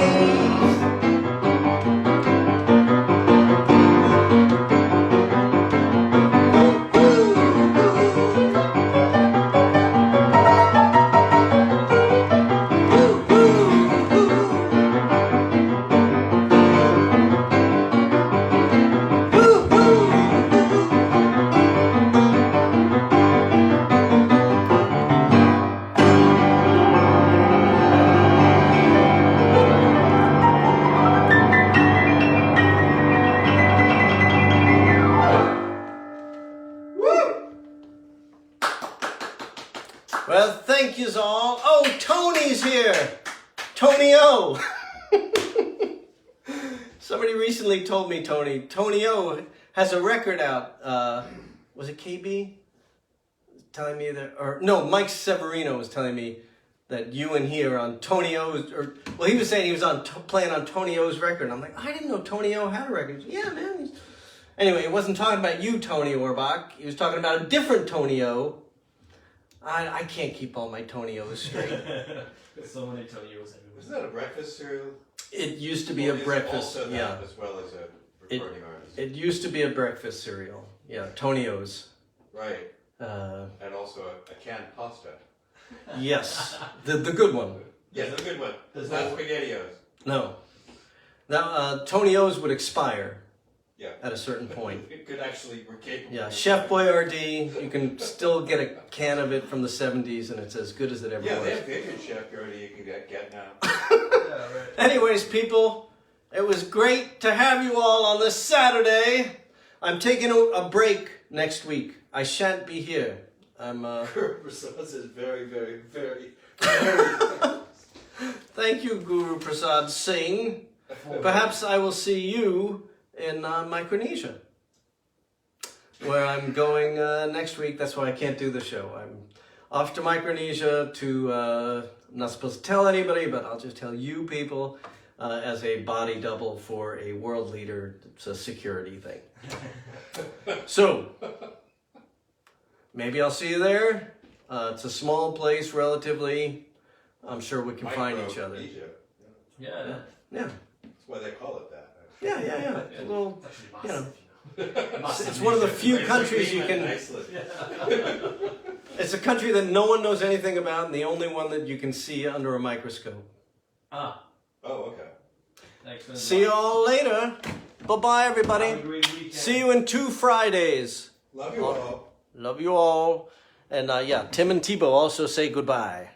Well, thank yous all. Oh, Tony's here. Tony-O. Somebody recently told me Tony-O has a record out. Was it KB? Telling me that, or no, Mike Severino was telling me that you and he are on Tony-O's, or, well, he was saying he was on playing on Tony-O's record. I'm like, I didn't know Tony-O had a record. Yeah, man. Anyway, he wasn't talking about you, Tony Orbach. He was talking about a different Tony-O. I can't keep all my Tony-O's straight. So many Tony-O's everywhere. Isn't that a breakfast cereal? It used to be a breakfast, Also that, yeah. as well as a recording artist. It used to be a breakfast cereal. Yeah, Tony-O's. Right. And also a canned pasta. Yes, the good one. Yes, the good one. There's Not no- SpaghettiOs. No. Now, Tony-O's would expire Yeah. at a certain point. It could actually, we're capable. Yeah, of- Chef Boyardee, you can still get a can of it from the 70s and it's as good as it ever Yeah, was. they have good Chef Boyardee you can get now. Yeah, right. Anyways, people, it was great to have you all on this Saturday. I'm taking a break next week. I shan't be here. I'm, This is very, very, very, Thank you, Guru Prasad Singh. Perhaps I will see you in Micronesia, where I'm going next week. That's why I can't do the show. I'm off to Micronesia to, I'm not supposed to tell anybody, but I'll just tell you people, as a body double for a world leader. It's a security thing. So, maybe I'll see you there. It's a small place, relatively. I'm sure we can find each other. Micronesia. Yeah. Yeah, That's why they call it that. yeah. A little, It's actually you know. massive. It's one of the few It's countries you like can. Iceland. It's a country that no one knows anything about, and the only one that you can see under a microscope. Ah, Oh, okay. excellent. See you all later. Bye-bye, everybody. Have a great weekend. See you in 2 Fridays. Love you all. Love you all. And yeah, Tim and Thibault also say goodbye.